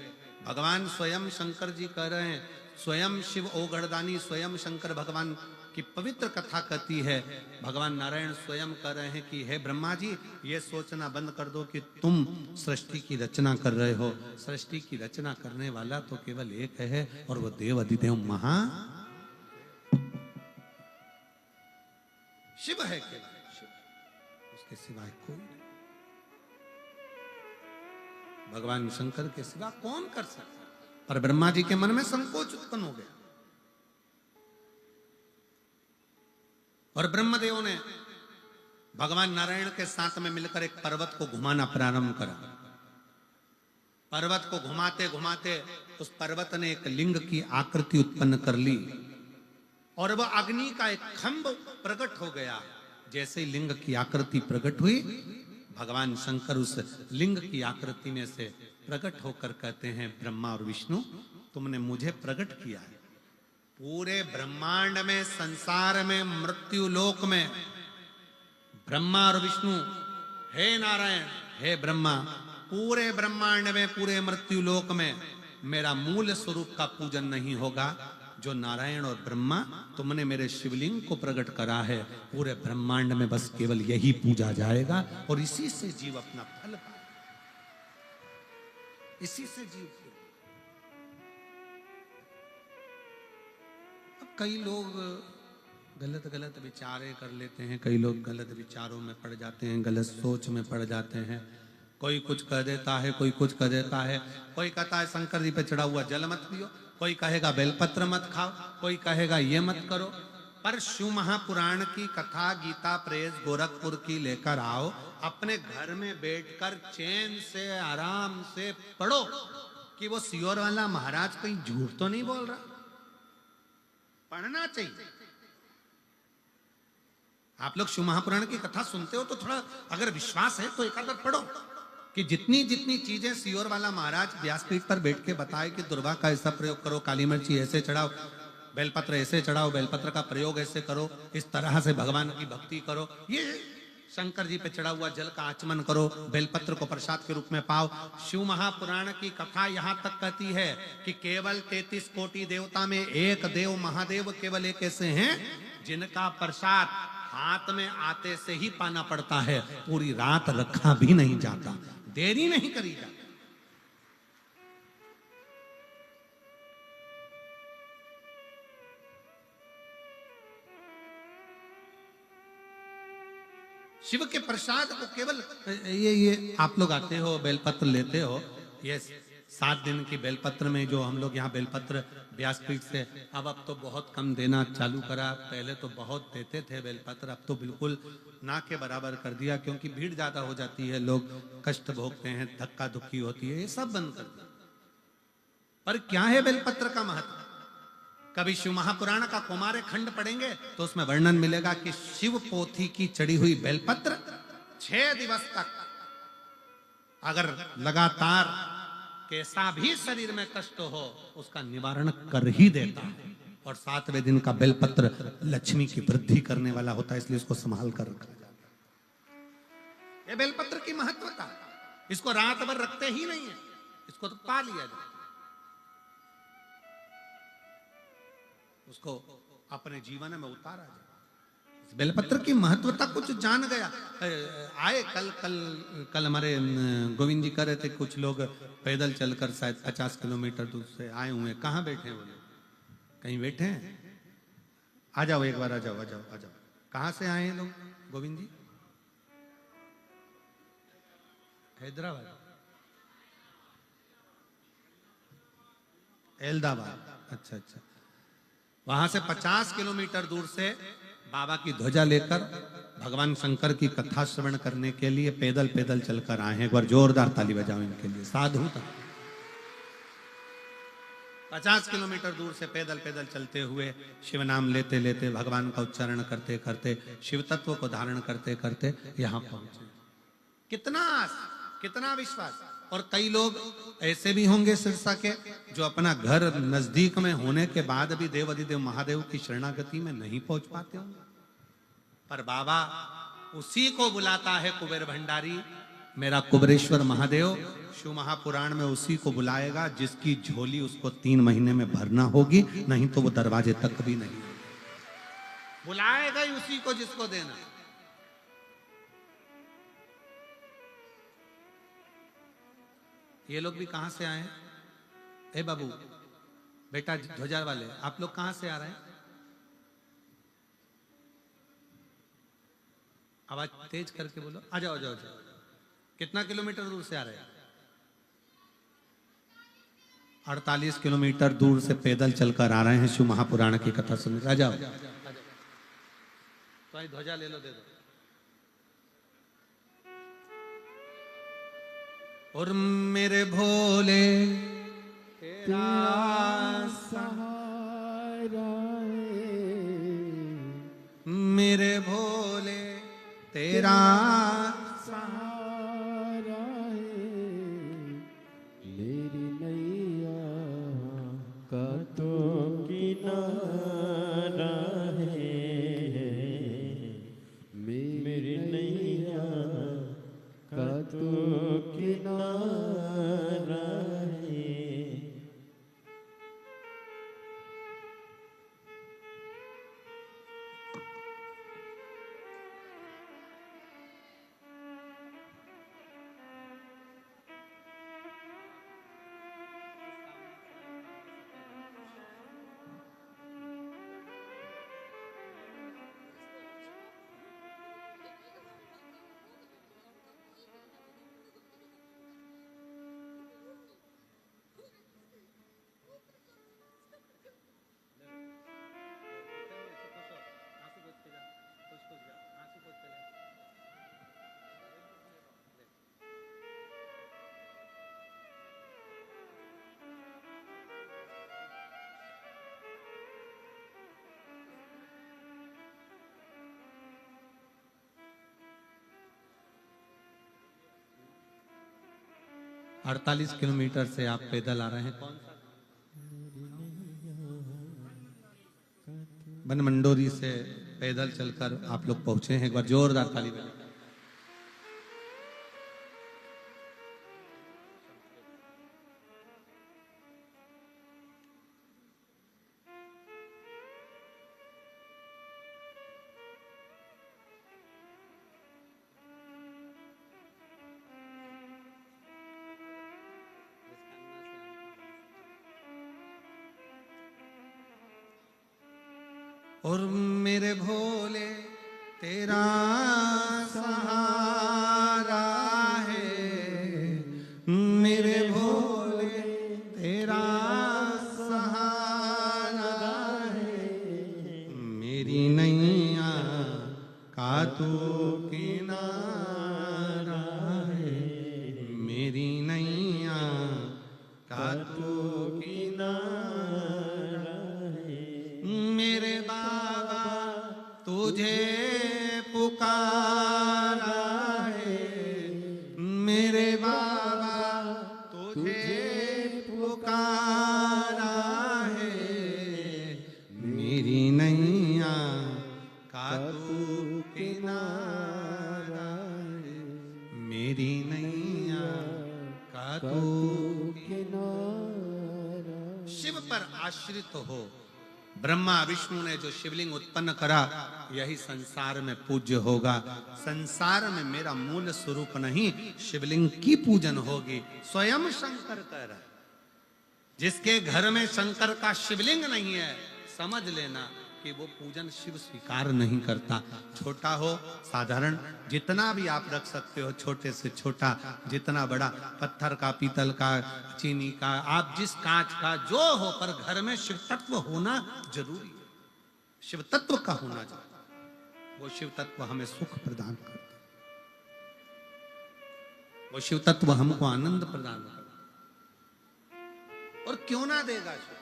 Speaker 1: भगवान स्वयं शंकर जी कह रहे हैं स्वयं शिव ओगढ़दानी, स्वयं शंकर भगवान की पवित्र कथा कहती है। भगवान नारायण स्वयं कह रहे हैं कि हे ब्रह्मा जी, ये सोचना बंद कर दो कि तुम सृष्टि की रचना कर रहे हो। सृष्टि की रचना करने वाला तो केवल एक है, और वो देव अधिदेव महा शिव है, केवल शिव, उसके सिवाय कोई नहीं। भगवान शंकर के सिवा कौन कर सकता? पर ब्रह्मा जी के मन में संकोच उत्पन्न हो गया, और ब्रह्मदेव ने भगवान नारायण के साथ में मिलकर एक पर्वत को घुमाना प्रारंभ करा। पर्वत को घुमाते घुमाते उस पर्वत ने एक लिंग की आकृति उत्पन्न कर ली, और वह अग्नि का एक खंभ प्रकट हो गया। जैसे ही लिंग की आकृति प्रकट हुई, भगवान शंकर उस लिंग की आकृति में से प्रकट होकर कहते हैं, ब्रह्मा और विष्णु, तुमने मुझे प्रकट किया है। पूरे ब्रह्मांड में, संसार में, मृत्यु लोक में ब्रह्मा और विष्णु, हे नारायण, हे ब्रह्मा, पूरे ब्रह्मांड में, पूरे मृत्यु लोक में मेरा मूल स्वरूप का पूजन नहीं होगा। जो नारायण और ब्रह्मा तुमने मेरे शिवलिंग को प्रकट करा है, पूरे ब्रह्मांड में बस केवल यही पूजा जाएगा, और इसी से जीव अपना फल पाए, इसी से जीव। अब कई लोग गलत गलत विचारे कर लेते हैं, कई लोग गलत विचारों में पड़ जाते हैं, गलत सोच में पड़ जाते हैं। कोई कुछ कह देता है, कोई कुछ कह देता है। कोई कहता है शंकर जी पे चढ़ा हुआ जल मत पियो, कोई कहेगा बेलपत्र मत खाओ, कोई कहेगा ये मत करो। पर शिव महापुराण की कथा, गीता प्रेस गोरखपुर की लेकर आओ, अपने घर में बैठकर चैन से आराम से पढ़ो कि वो सियोर वाला महाराज कहीं झूठ तो नहीं बोल रहा। पढ़ना चाहिए। आप लोग शिव महापुराण की कथा सुनते हो तो थोड़ा अगर विश्वास है तो एक आध पढ़ो कि जितनी जितनी चीजें सियोर वाला महाराज व्यासपीठ पर बैठ के बताए कि दुर्वा का ऐसा प्रयोग करो, काली मिर्ची ऐसे चढ़ाओ, बेलपत्र ऐसे चढ़ाओ, बेलपत्र का प्रयोग ऐसे करो, इस तरह से भगवान की भक्ति करो, ये शंकर जी पे चढ़ा हुआ जल का आचमन करो, बेलपत्र को प्रसाद के रूप में पाओ। शिव महापुराण की कथा यहां तक कहती है कि केवल 33 कोटि देवता में एक देव महादेव केवल एक ऐसे हैं जिनका प्रसाद हाथ में आते से ही पाना पड़ता है, पूरी रात रखा भी नहीं जाता, देरी नहीं करी जाती। शिव के प्रसाद को केवल ये आप लोग आते हो, बेलपत्र लेते हो, ये 7 दिन की बेलपत्र में जो हम लोग यहाँ बेलपत्र व्यासपीठ से अब तो बहुत कम देना चालू करा। पहले तो बहुत देते थे बेलपत्र, अब तो बिल्कुल ना के बराबर कर दिया, क्योंकि भीड़ ज्यादा हो जाती है, लोग कष्ट भोगते हैं, धक्का धुक्की होती है, ये सब बंद कर दिया। पर क्या है बेलपत्र का महत्व? कभी शिव महापुराण का कुमार खंड पढ़ेंगे तो उसमें वर्णन मिलेगा कि शिव पोथी की चढ़ी हुई बेलपत्र 6 दिवस तक अगर लगातार कैसा भी शरीर में कष्ट हो उसका निवारण कर ही देता है। और 7वें दिन का बेलपत्र लक्ष्मी की वृद्धि करने वाला होता है, इसलिए इसको संभाल कर रखा जाता है। ये बेलपत्र की महत्वता, इसको रात भर रखते ही नहीं है, इसको तो पा लिया जाए, उसको अपने जीवन में उतारा जाए। बेलपत्र की महत्वता कुछ जान गया। आए कल हमारे गोविंद जी कह रहे थे, कुछ लोग पैदल चलकर शायद 50 किलोमीटर दूर से आए हुए। कहाँ बैठे हैं वो लोग? कहीं बैठे हैं? आ जाओ, एक बार आ जाओ, आ जाओ, आ जाओ। कहाँ से आए हैं लोग गोविंद जी? हैदराबाद, अहमदाबाद, अच्छा अच्छा। वहां से 50 किलोमीटर दूर से बाबा की ध्वजा लेकर भगवान शंकर की कथा श्रवण करने के लिए पैदल पैदल चलकर आए हैं। एक बार जोरदार ताली बजाओ इनके लिए, साधु था। 50 किलोमीटर दूर से पैदल पैदल चलते हुए शिव नाम लेते लेते, भगवान का उच्चारण करते करते, शिव तत्व को धारण करते करते यहाँ पहुंचे। कितना विश्वास। और कई लोग ऐसे भी होंगे सिरसा के जो अपना घर नजदीक में होने के बाद भी देव अधिदेव महादेव की शरणागति में नहीं पहुंच पाते होंगे। पर बाबा उसी को बुलाता है कुबेर भंडारी मेरा कुबरेश्वर महादेव शिव महापुराण में उसी को बुलाएगा जिसकी झोली उसको 3 महीने में भरना होगी, नहीं तो वो दरवाजे तक भी नहीं बुलाएगा ही उसी को जिसको देना। ये लोग भी कहां से आए? ए बाबू, बेटा ध्वजा वाले, आप लोग कहां से आ रहे हैं? आवाज तेज करके बोलो। आ जाओ, जाओ जाओ। कितना किलोमीटर दूर से आ रहे हैं? 48 किलोमीटर दूर से पैदल चलकर आ रहे हैं शिव महापुराण की कथा सुनने। आ जाओ, तो ध्वजा ले लो, दे दो। और मेरे भोले तेरा
Speaker 2: सहारा है,
Speaker 1: मेरे भोले तेरा
Speaker 2: सहारा है, मेरी नैया का तो
Speaker 3: किनारा है,
Speaker 2: मेरी नैया का तो
Speaker 3: किनारा है।
Speaker 1: 48 किलोमीटर से आप पैदल आ रहे हैं। कौन सा? बनमंडोरी से पैदल चलकर आप लोग पहुंचे हैं। एक बार जोरदार ताली बजाइए। और मेरे भोले तेरा सहारा है, मेरे भोले तेरा सहारा है, मेरी नैया का तू किनारा है, मेरी नैया का तू किनारा है, मेरे बाबा तुझे पुकारा है, मेरे बाबा तुझे पुकारा है, मेरी नैया का तू किनारा है, मेरी नैया का तू किनारा। शिव पर आश्रित हो। ब्रह्मा विष्णु ने जो शिवलिंग उत्पन्न करा यही संसार में पूज्य होगा। संसार में मेरा मूल स्वरूप नहीं, शिवलिंग की पूजन होगी। स्वयं शंकर कह रहा है, जिसके घर में शंकर का शिवलिंग नहीं है समझ लेना कि वो पूजन शिव स्वीकार नहीं करता। छोटा हो साधारण, जितना भी आप रख सकते हो, छोटे से छोटा, जितना बड़ा, पत्थर का, पीतल का, चीनी का, आप जिस कांच का जो हो, पर घर में शिव तत्व होना जरूरी है। शिव तत्व का होना जरूरी। वो शिव तत्व हमें सुख प्रदान करता, वो शिव तत्व हमको आनंद प्रदान करता। और क्यों ना देगा शिव?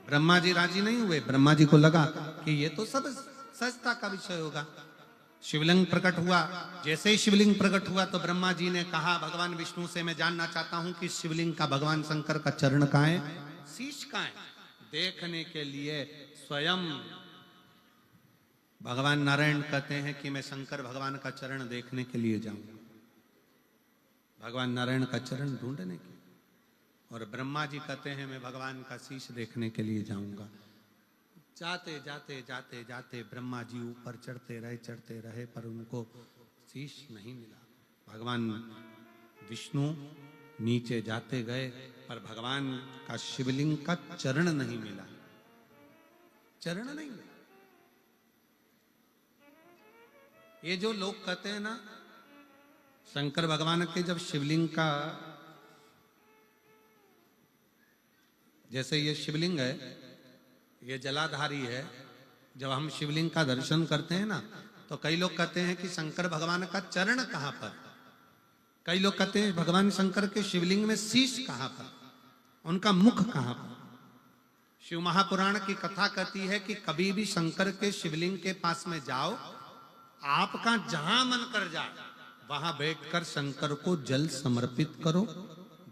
Speaker 1: ब्रह्मा जी राजी नहीं हुए। ब्रह्मा जी को लगा कि ये तो सब सहजता का विषय होगा। शिवलिंग प्रकट हुआ। जैसे ही शिवलिंग प्रकट हुआ तो ब्रह्मा जी ने कहा भगवान विष्णु से, मैं जानना चाहता हूं कि शिवलिंग का भगवान शंकर का चरण कहां है, शीश कहां है। देखने के लिए स्वयं भगवान नारायण कहते हैं कि मैं शंकर भगवान का चरण देखने के लिए जाऊंगा। भगवान नारायण का चरण ढूंढने की। और ब्रह्मा जी कहते हैं मैं भगवान का शीश देखने के लिए जाऊंगा। जाते जाते जाते जाते ब्रह्मा जी ऊपर चढ़ते रहे पर उनको शीश नहीं मिला। भगवान विष्णु नीचे जाते गए पर भगवान का शिवलिंग का चरण नहीं मिला, चरण नहीं मिला। ये जो लोग कहते हैं ना शंकर भगवान के जब शिवलिंग का, जैसे ये शिवलिंग है, ये जलाधारी है, जब हम शिवलिंग का दर्शन करते हैं ना तो कई लोग कहते हैं कि शंकर भगवान का चरण कहां पर, कई लोग कहते हैं भगवान शंकर के शिवलिंग में शीश कहां पर, उनका मुख कहां पर। शिव महापुराण की कथा कहती है कि कभी भी शंकर के शिवलिंग के पास में जाओ, आपका जहां मन कर जाए वहां बैठकर शंकर को जल समर्पित करो,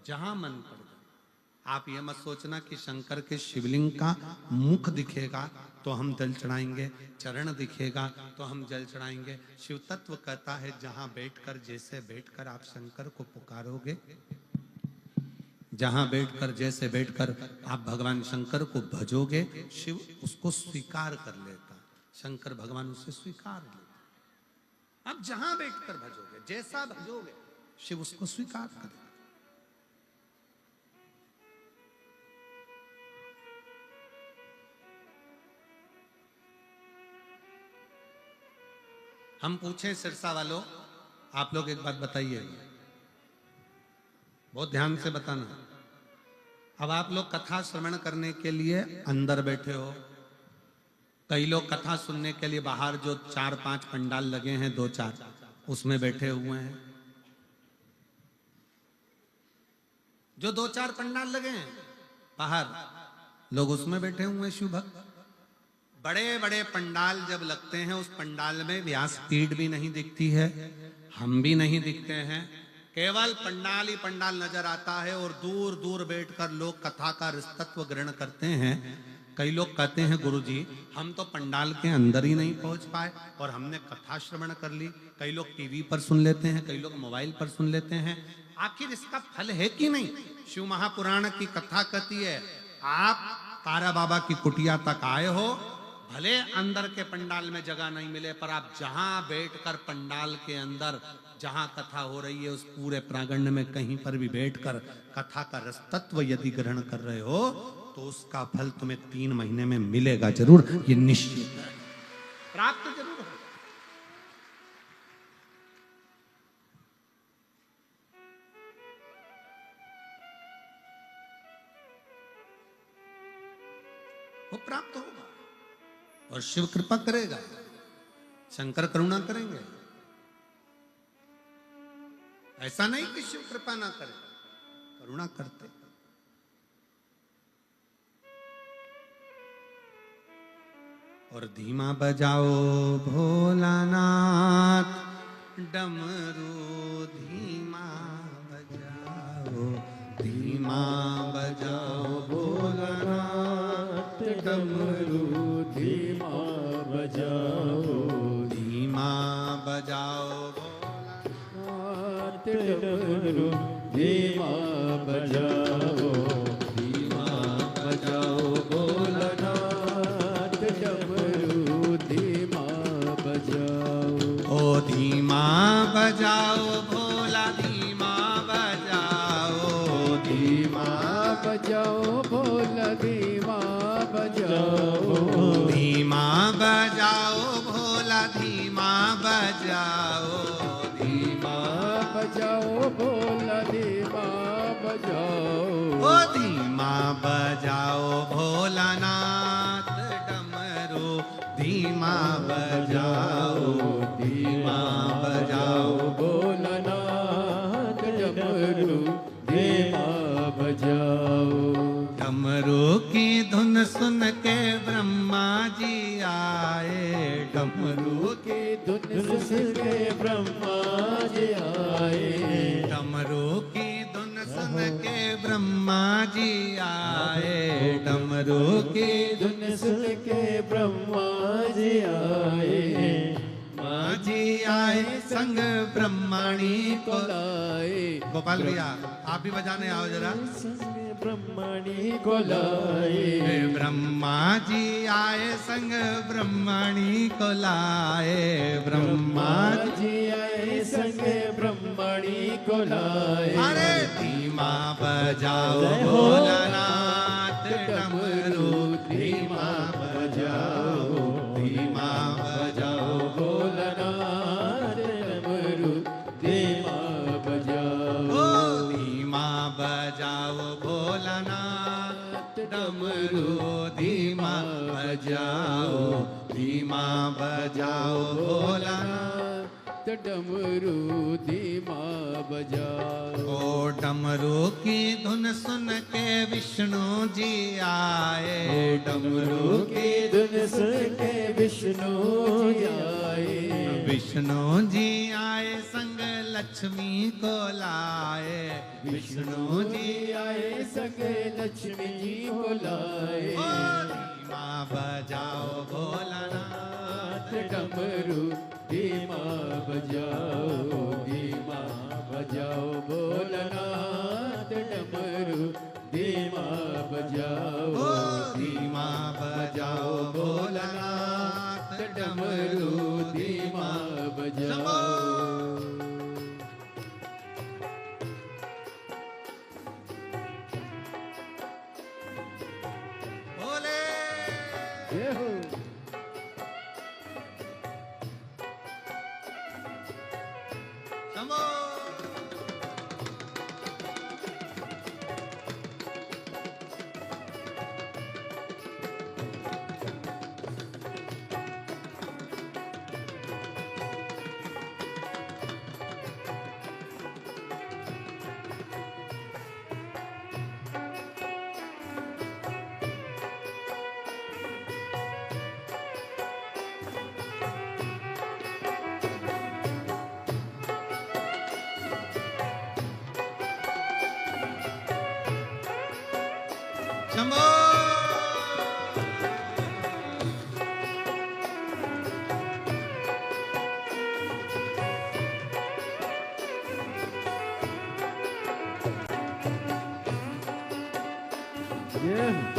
Speaker 1: जहां मन कर जाए। आप ये मत सोचना कि शंकर के शिवलिंग का मुख दिखेगा तो हम जल चढ़ाएंगे, चरण दिखेगा तो हम जल चढ़ाएंगे। शिव तत्व कहता है जहां बैठकर, जैसे बैठकर आप शंकर को पुकारोगे, जहां बैठकर जैसे बैठकर आप भगवान शंकर को भजोगे, शिव उसको स्वीकार कर लेता, शंकर भगवान उसे स्वीकार लेता। आप जहां बैठकर भजोगे, जैसा भजोगे, शिव उसको स्वीकार करेगा। हम पूछें सिरसा वालों, आप लोग एक बात बताइए, बहुत ध्यान से बताना। अब आप लोग कथा श्रवण करने के लिए अंदर बैठे हो, कई लोग कथा सुनने के लिए बाहर जो 4-5 पंडाल लगे हैं, 2-4, उसमें बैठे हुए हैं। जो 2-4 पंडाल लगे हैं बाहर, लोग उसमें बैठे हुए हैं शिव भक्त। बड़े बड़े पंडाल जब लगते हैं, उस पंडाल में व्यासपीठ भी नहीं दिखती है, हम भी नहीं दिखते हैं, केवल पंडाल ही पंडाल नजर आता है और दूर दूर बैठकर लोग कथा का रसतत्व ग्रहण करते हैं। कई लोग कहते हैं गुरुजी हम तो पंडाल के अंदर ही नहीं पहुंच पाए और हमने कथा श्रवण कर ली। कई लोग टीवी पर सुन लेते हैं, कई लोग मोबाइल पर सुन लेते हैं, आखिर इसका फल है कि नहीं? शिव महापुराण की कथा कहती है आप तारा बाबा की कुटिया तक आए हो, भले अंदर के पंडाल में जगह नहीं मिले, पर आप जहां बैठकर पंडाल के अंदर जहां कथा हो रही है उस पूरे प्रांगण में कहीं पर भी बैठकर कथा का रस तत्व यदि ग्रहण कर रहे हो तो उसका फल तुम्हें 3 महीने में मिलेगा जरूर, ये निश्चित है, प्राप्त जरूर हो। वो प्राप्त होगा और शिव कृपा करेगा, शंकर करुणा करेंगे। ऐसा नहीं कि शिव कृपा ना करे, करुणा करते। और धीमा बजाओ भोलानाथ डमरू, धीमा बजाओ, धीमा बजाओ भोलानाथ डमरू,
Speaker 3: धीमा बजाओ,
Speaker 1: धीमा बजाओ
Speaker 3: भोलानाथ डमरू, धीमा बजाओ, धीमा बजाओ भोलानाथ डमरू, धीमा बजाओ।
Speaker 1: ओ धीमा बजाओ भोला, धीमा बजाओ,
Speaker 2: धीमा बजाओ भोला, धीमा बजाओ,
Speaker 1: धीमा बजाओ भोला, धीमा बजाओ,
Speaker 2: धीमा बजाओ भोला, धीमा बजाओ,
Speaker 1: ओ धीमा बजाओ भोलानाथ डमरू, धीमा बजाओ, धीमा बजाओ
Speaker 2: भोलानाथ डमरू, धीमा बजाओ।
Speaker 1: डमरू की धुन सुन के ब्रह्मा जी आए, डमरू
Speaker 2: की धुन सुन के ब्रह्मा जी आए,
Speaker 1: डमरू की धुन सुन के ब्रह्मा जी आए, डमरू की
Speaker 2: धुन सुन के ब्रह्मा जी आए,
Speaker 1: माँ जी आए संग ब्रह्माणी को
Speaker 2: लाए।
Speaker 1: गोपाल भैया आप भी बजाने आओ जरा।
Speaker 3: संग ब्रह्मणी को लाए।
Speaker 1: ब्रह्मा जी आए संग ब्रह्मणी को लाए। ब्रह्मा
Speaker 3: जी आए संग ब्रह्मणी को लाए।
Speaker 1: अरे धीमा बजाओ भोलानाथ डमरू धीमा बजाओ। धीमा बजाओ
Speaker 3: भोलानाथ डमरू धीमा बजाओ।
Speaker 1: धीमा बजाओ भोलानाथ डमरू धीमा बजाओ। धीमा बजाओ भोलानाथ
Speaker 2: डमरू धीमा बजाओ।
Speaker 1: ओ डमरू की धुन सुन के विष्णु जी आए।
Speaker 3: डमरू की धुन सुन के विष्णु आए।
Speaker 1: विष्णु जी आए संग लक्ष्मी को लाए। विष्णु जी
Speaker 3: आए संग लक्ष्मी जी को लाए।
Speaker 1: धीमा बजाओ भोलानाथ
Speaker 3: डमरू धीमा बजाओ। धीमा बजाओ भोलानाथ डमरू धीमा बजाओ।
Speaker 1: धीमा बजाओ भोलानाथ डमरू
Speaker 3: धीमा बजाओ।
Speaker 1: भोले
Speaker 2: जय हो।
Speaker 1: शंभो। शंभो।
Speaker 2: जय हो।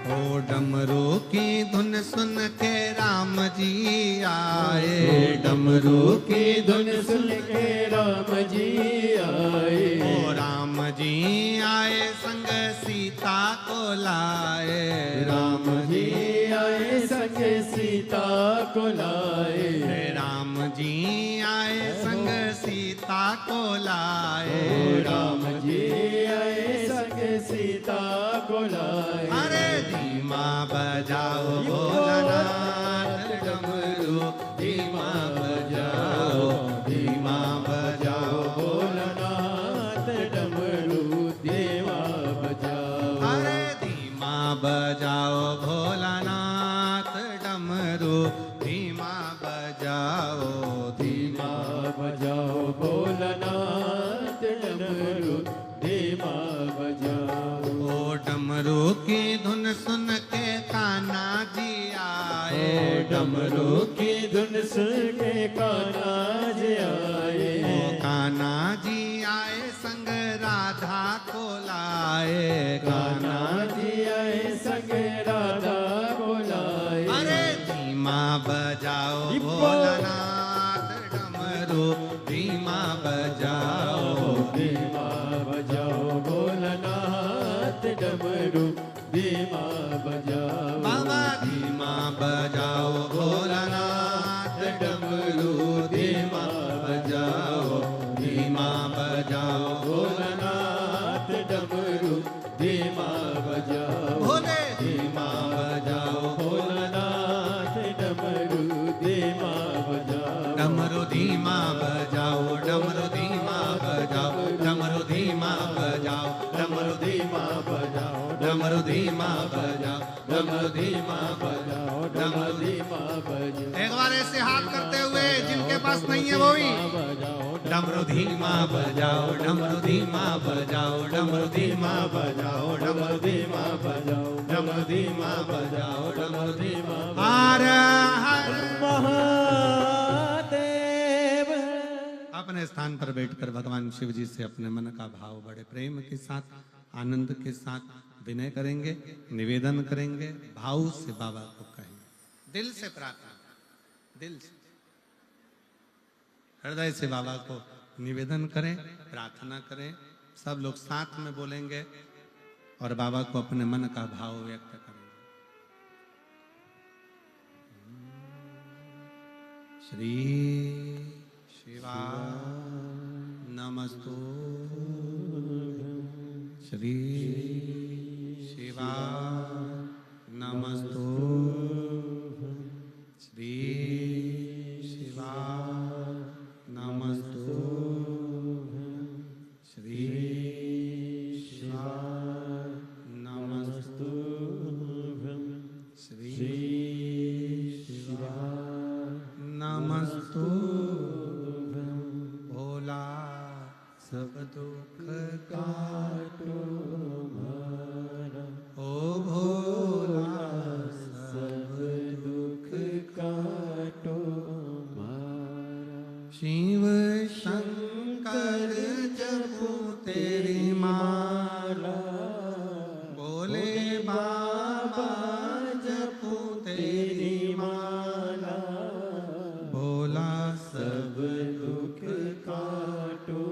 Speaker 1: ओ डमरू की धुन सुन के राम जी आए।
Speaker 3: डमरू की धुन सुन के राम जी आए।
Speaker 1: ओ राम जी आए संग सीता को लाए।
Speaker 3: राम जी आए संग सीता को लाए।
Speaker 1: राम जी आए संग सीता को लाए।
Speaker 3: राम जी आए संग सीता को लाए।
Speaker 1: अरे धीमा बजाओ भोलानाथ डमरू धीमा बजाओ। धीमा बजाओ
Speaker 3: भोलानाथ डमरू धीमा बजाओ।
Speaker 1: अरे धीमा बजाओ भोलानाथ डमरू धीमा बजाओ।
Speaker 3: धीमा बजाओ भोलानाथ डमरू धीमा बजाओ।
Speaker 1: ओ डमरू की धुन सुन के कान्हा जी आए।
Speaker 3: डमरू की धुन सुन के कान्हा जी आए।
Speaker 1: ओ कान्हा जी आए संग राधा को लाए।
Speaker 3: कान्हा जी आए संग राधा को लाए।
Speaker 1: अरे धीमा बजाओ भोलानाथ डमरू धीमा बजाओ।
Speaker 3: धीमा बजाओ भोलानाथ डमरू धीमा बजाओ।
Speaker 1: बाबा धीमा बजाओ भोलानाथ डमरू धीमा बजाओ। धीमा बजाओ
Speaker 3: भोलानाथ डमरू धीमा बजाओ।
Speaker 1: भोले
Speaker 3: धीमा बजाओ भोलानाथ डमरू धीमा बजाओ।
Speaker 1: डमरू धीमा बजाओ। डमरू धीमा बजाओ। डमरू धीमा बजाओ। डमरू धीमा बजाओ। डमरू धीमा बजाओ। डमरू धीमा बजाओ। डमरू
Speaker 3: धीमा बजाओ।
Speaker 1: एक बार ऐसे हाथ करते हुए जिनके पास नहीं है वो भी
Speaker 3: बजाओ
Speaker 1: डमरू धीमा बजाओ, डमरू धीमा बजाओ, डमरू धीमा बजाओ, डमरू धीमा बजाओ, डमरू धीमा बजाओ, डमरू धीमा। हर हर महादेव। अपने स्थान पर बैठकर भगवान शिव जी से अपने मन का भाव बड़े प्रेम के साथ, आनंद के साथ विनय करेंगे, निवेदन करेंगे, भाव से बाबा को कहेंगे, दिल से प्रार्थना, दिल से हृदय से बाबा को निवेदन करें, प्रार्थना करें। सब लोग साथ में बोलेंगे और बाबा को अपने मन का भाव व्यक्त करेंगे। श्री शिवा नमस्तु, श्री शिवा नमस्तु, श्री शिवा नमस्तु, श्री शिवा नमस्तु, श्री शिवा नमस्तु। भोला सब दुख काटो मारा, ओ भोला सब दुख काटो मारा। शिव शंकर जपू तेरी माला, बोले बाबा जपू तेरी माला। भोला सब दुख काटो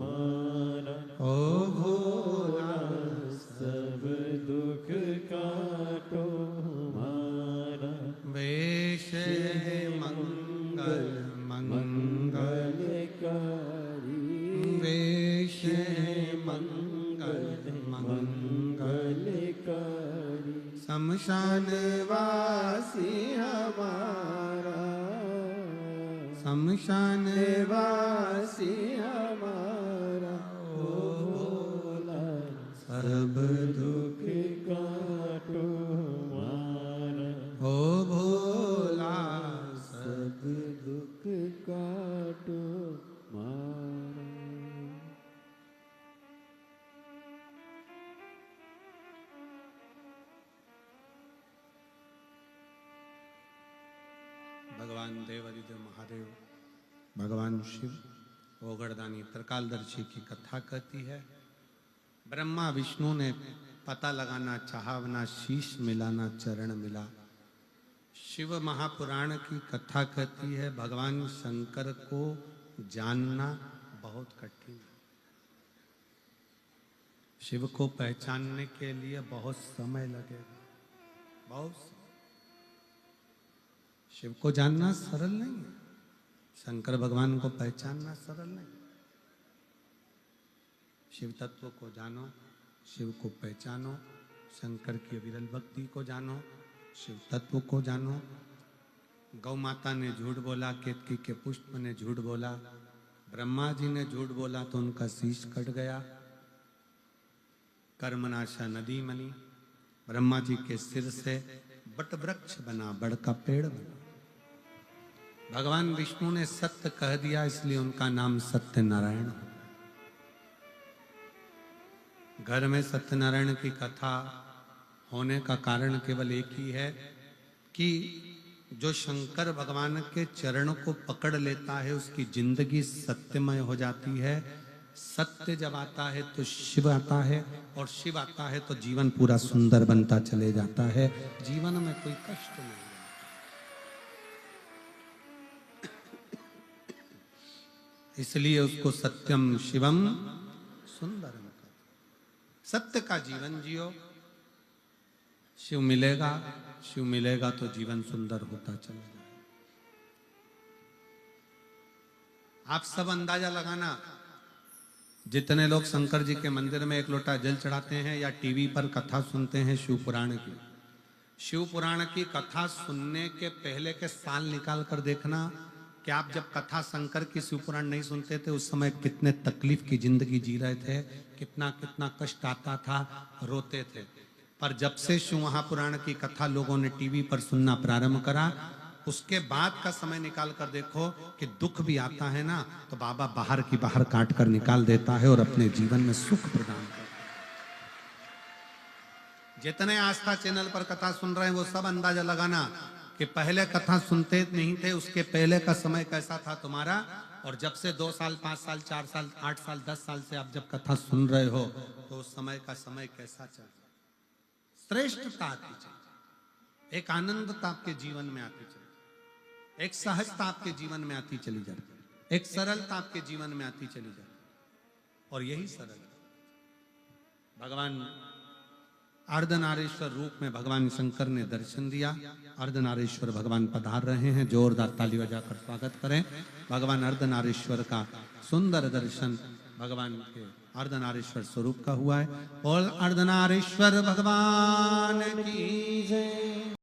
Speaker 1: मारा, ओ भोला सब दुख काटो मारा। वेश है मंगल मंगलकारी, वेश है मंगल मंगलकारी। शमशान वासी हमारा, शमशान वासी हमारा। ओ भोला सब दुख काटो मारा, ओ भोला सब दुख काटो मारा। भगवान देवादिदेव महादेव, भगवान शिव ओगड़दानी त्रिकालदर्शी की कथा कहती है। ब्रह्मा विष्णु ने पता लगाना चाहा, ना शीश मिला ना चरण मिला। शिव महापुराण की कथा कहती है भगवान शंकर को जानना बहुत कठिन है। शिव को पहचानने के लिए बहुत समय लगेगा, बहुत समय। शिव को जानना सरल नहीं है, शंकर भगवान को पहचानना सरल नहीं। शिव तत्व को जानो, शिव को पहचानो, शंकर की अविरल भक्ति को जानो, शिव तत्व को जानो। गौ माता ने झूठ बोला, केतकी के पुष्प ने झूठ बोला, ब्रह्मा जी ने झूठ बोला तो उनका शीश कट गया। कर्मनाशा नदी बनी, ब्रह्मा जी के सिर से बट वृक्ष बना, बड़ का पेड़ बना। भगवान विष्णु ने सत्य कह दिया, इसलिए उनका नाम सत्यनारायण। घर में सत्यनारायण की कथा होने का कारण केवल एक ही है कि जो शंकर भगवान के चरणों को पकड़ लेता है उसकी जिंदगी सत्यमय हो जाती है। सत्य जब आता है तो शिव आता है, और शिव आता है तो जीवन पूरा सुंदर बनता चले जाता है, जीवन में कोई कष्ट नहीं। इसलिए उसको सत्यम शिवम सुंदरम का, सत्य का जीवन जियो। शिव मिलेगा, शिव मिलेगा तो जीवन सुंदर होता चलेगा। आप सब अंदाजा लगाना, जितने लोग शंकर जी के मंदिर में एक लोटा जल चढ़ाते हैं या टीवी पर कथा सुनते हैं शिव पुराण की, शिव पुराण की कथा सुनने के पहले के साल निकाल कर देखना कि आप जब कथा शंकर की शिव पुराण नहीं सुनते थे उस समय कितने तकलीफ की जिंदगी जी रहे थे, कितना कितना कष्ट आता था, रोते थे। पर जब से शिव महापुराण की कथा लोगों ने टीवी पर सुनना प्रारंभ करा, उसके बाद का समय निकाल कर देखो कि दुख भी आता है ना तो बाबा बाहर की बाहर काट कर निकाल देता है और अपने जीवन में सुख प्रदान करता है। जितने आस्था चैनल पर कथा सुन रहे हैं वो सब अंदाजा लगाना कि पहले कथा सुनते नहीं थे, उसके पहले का समय कैसा था तुम्हारा, और जब से 2 साल 5 साल 4 साल 8 साल 10 साल से आप जब कथा सुन रहे हो तो उस समय का समय कैसा चल रहा है। श्रेष्ठता आती चाहिए, एक आनंदता आपके जीवन में आती चली, एक सहजता आपके जीवन में आती चली जाती, एक सरलता आपके जीवन में आती चली जाती। और यही सरलता भगवान अर्धनारीश्वर रूप में भगवान शंकर ने दर्शन दिया। अर्धनारीश्वर भगवान पधार रहे हैं, जोरदार ताली बजाकर स्वागत करें। भगवान अर्धनारीश्वर का सुंदर दर्शन भगवान के अर्धनारीश्वर स्वरूप का हुआ है। बोल अर्धनारीश्वर भगवान की जय।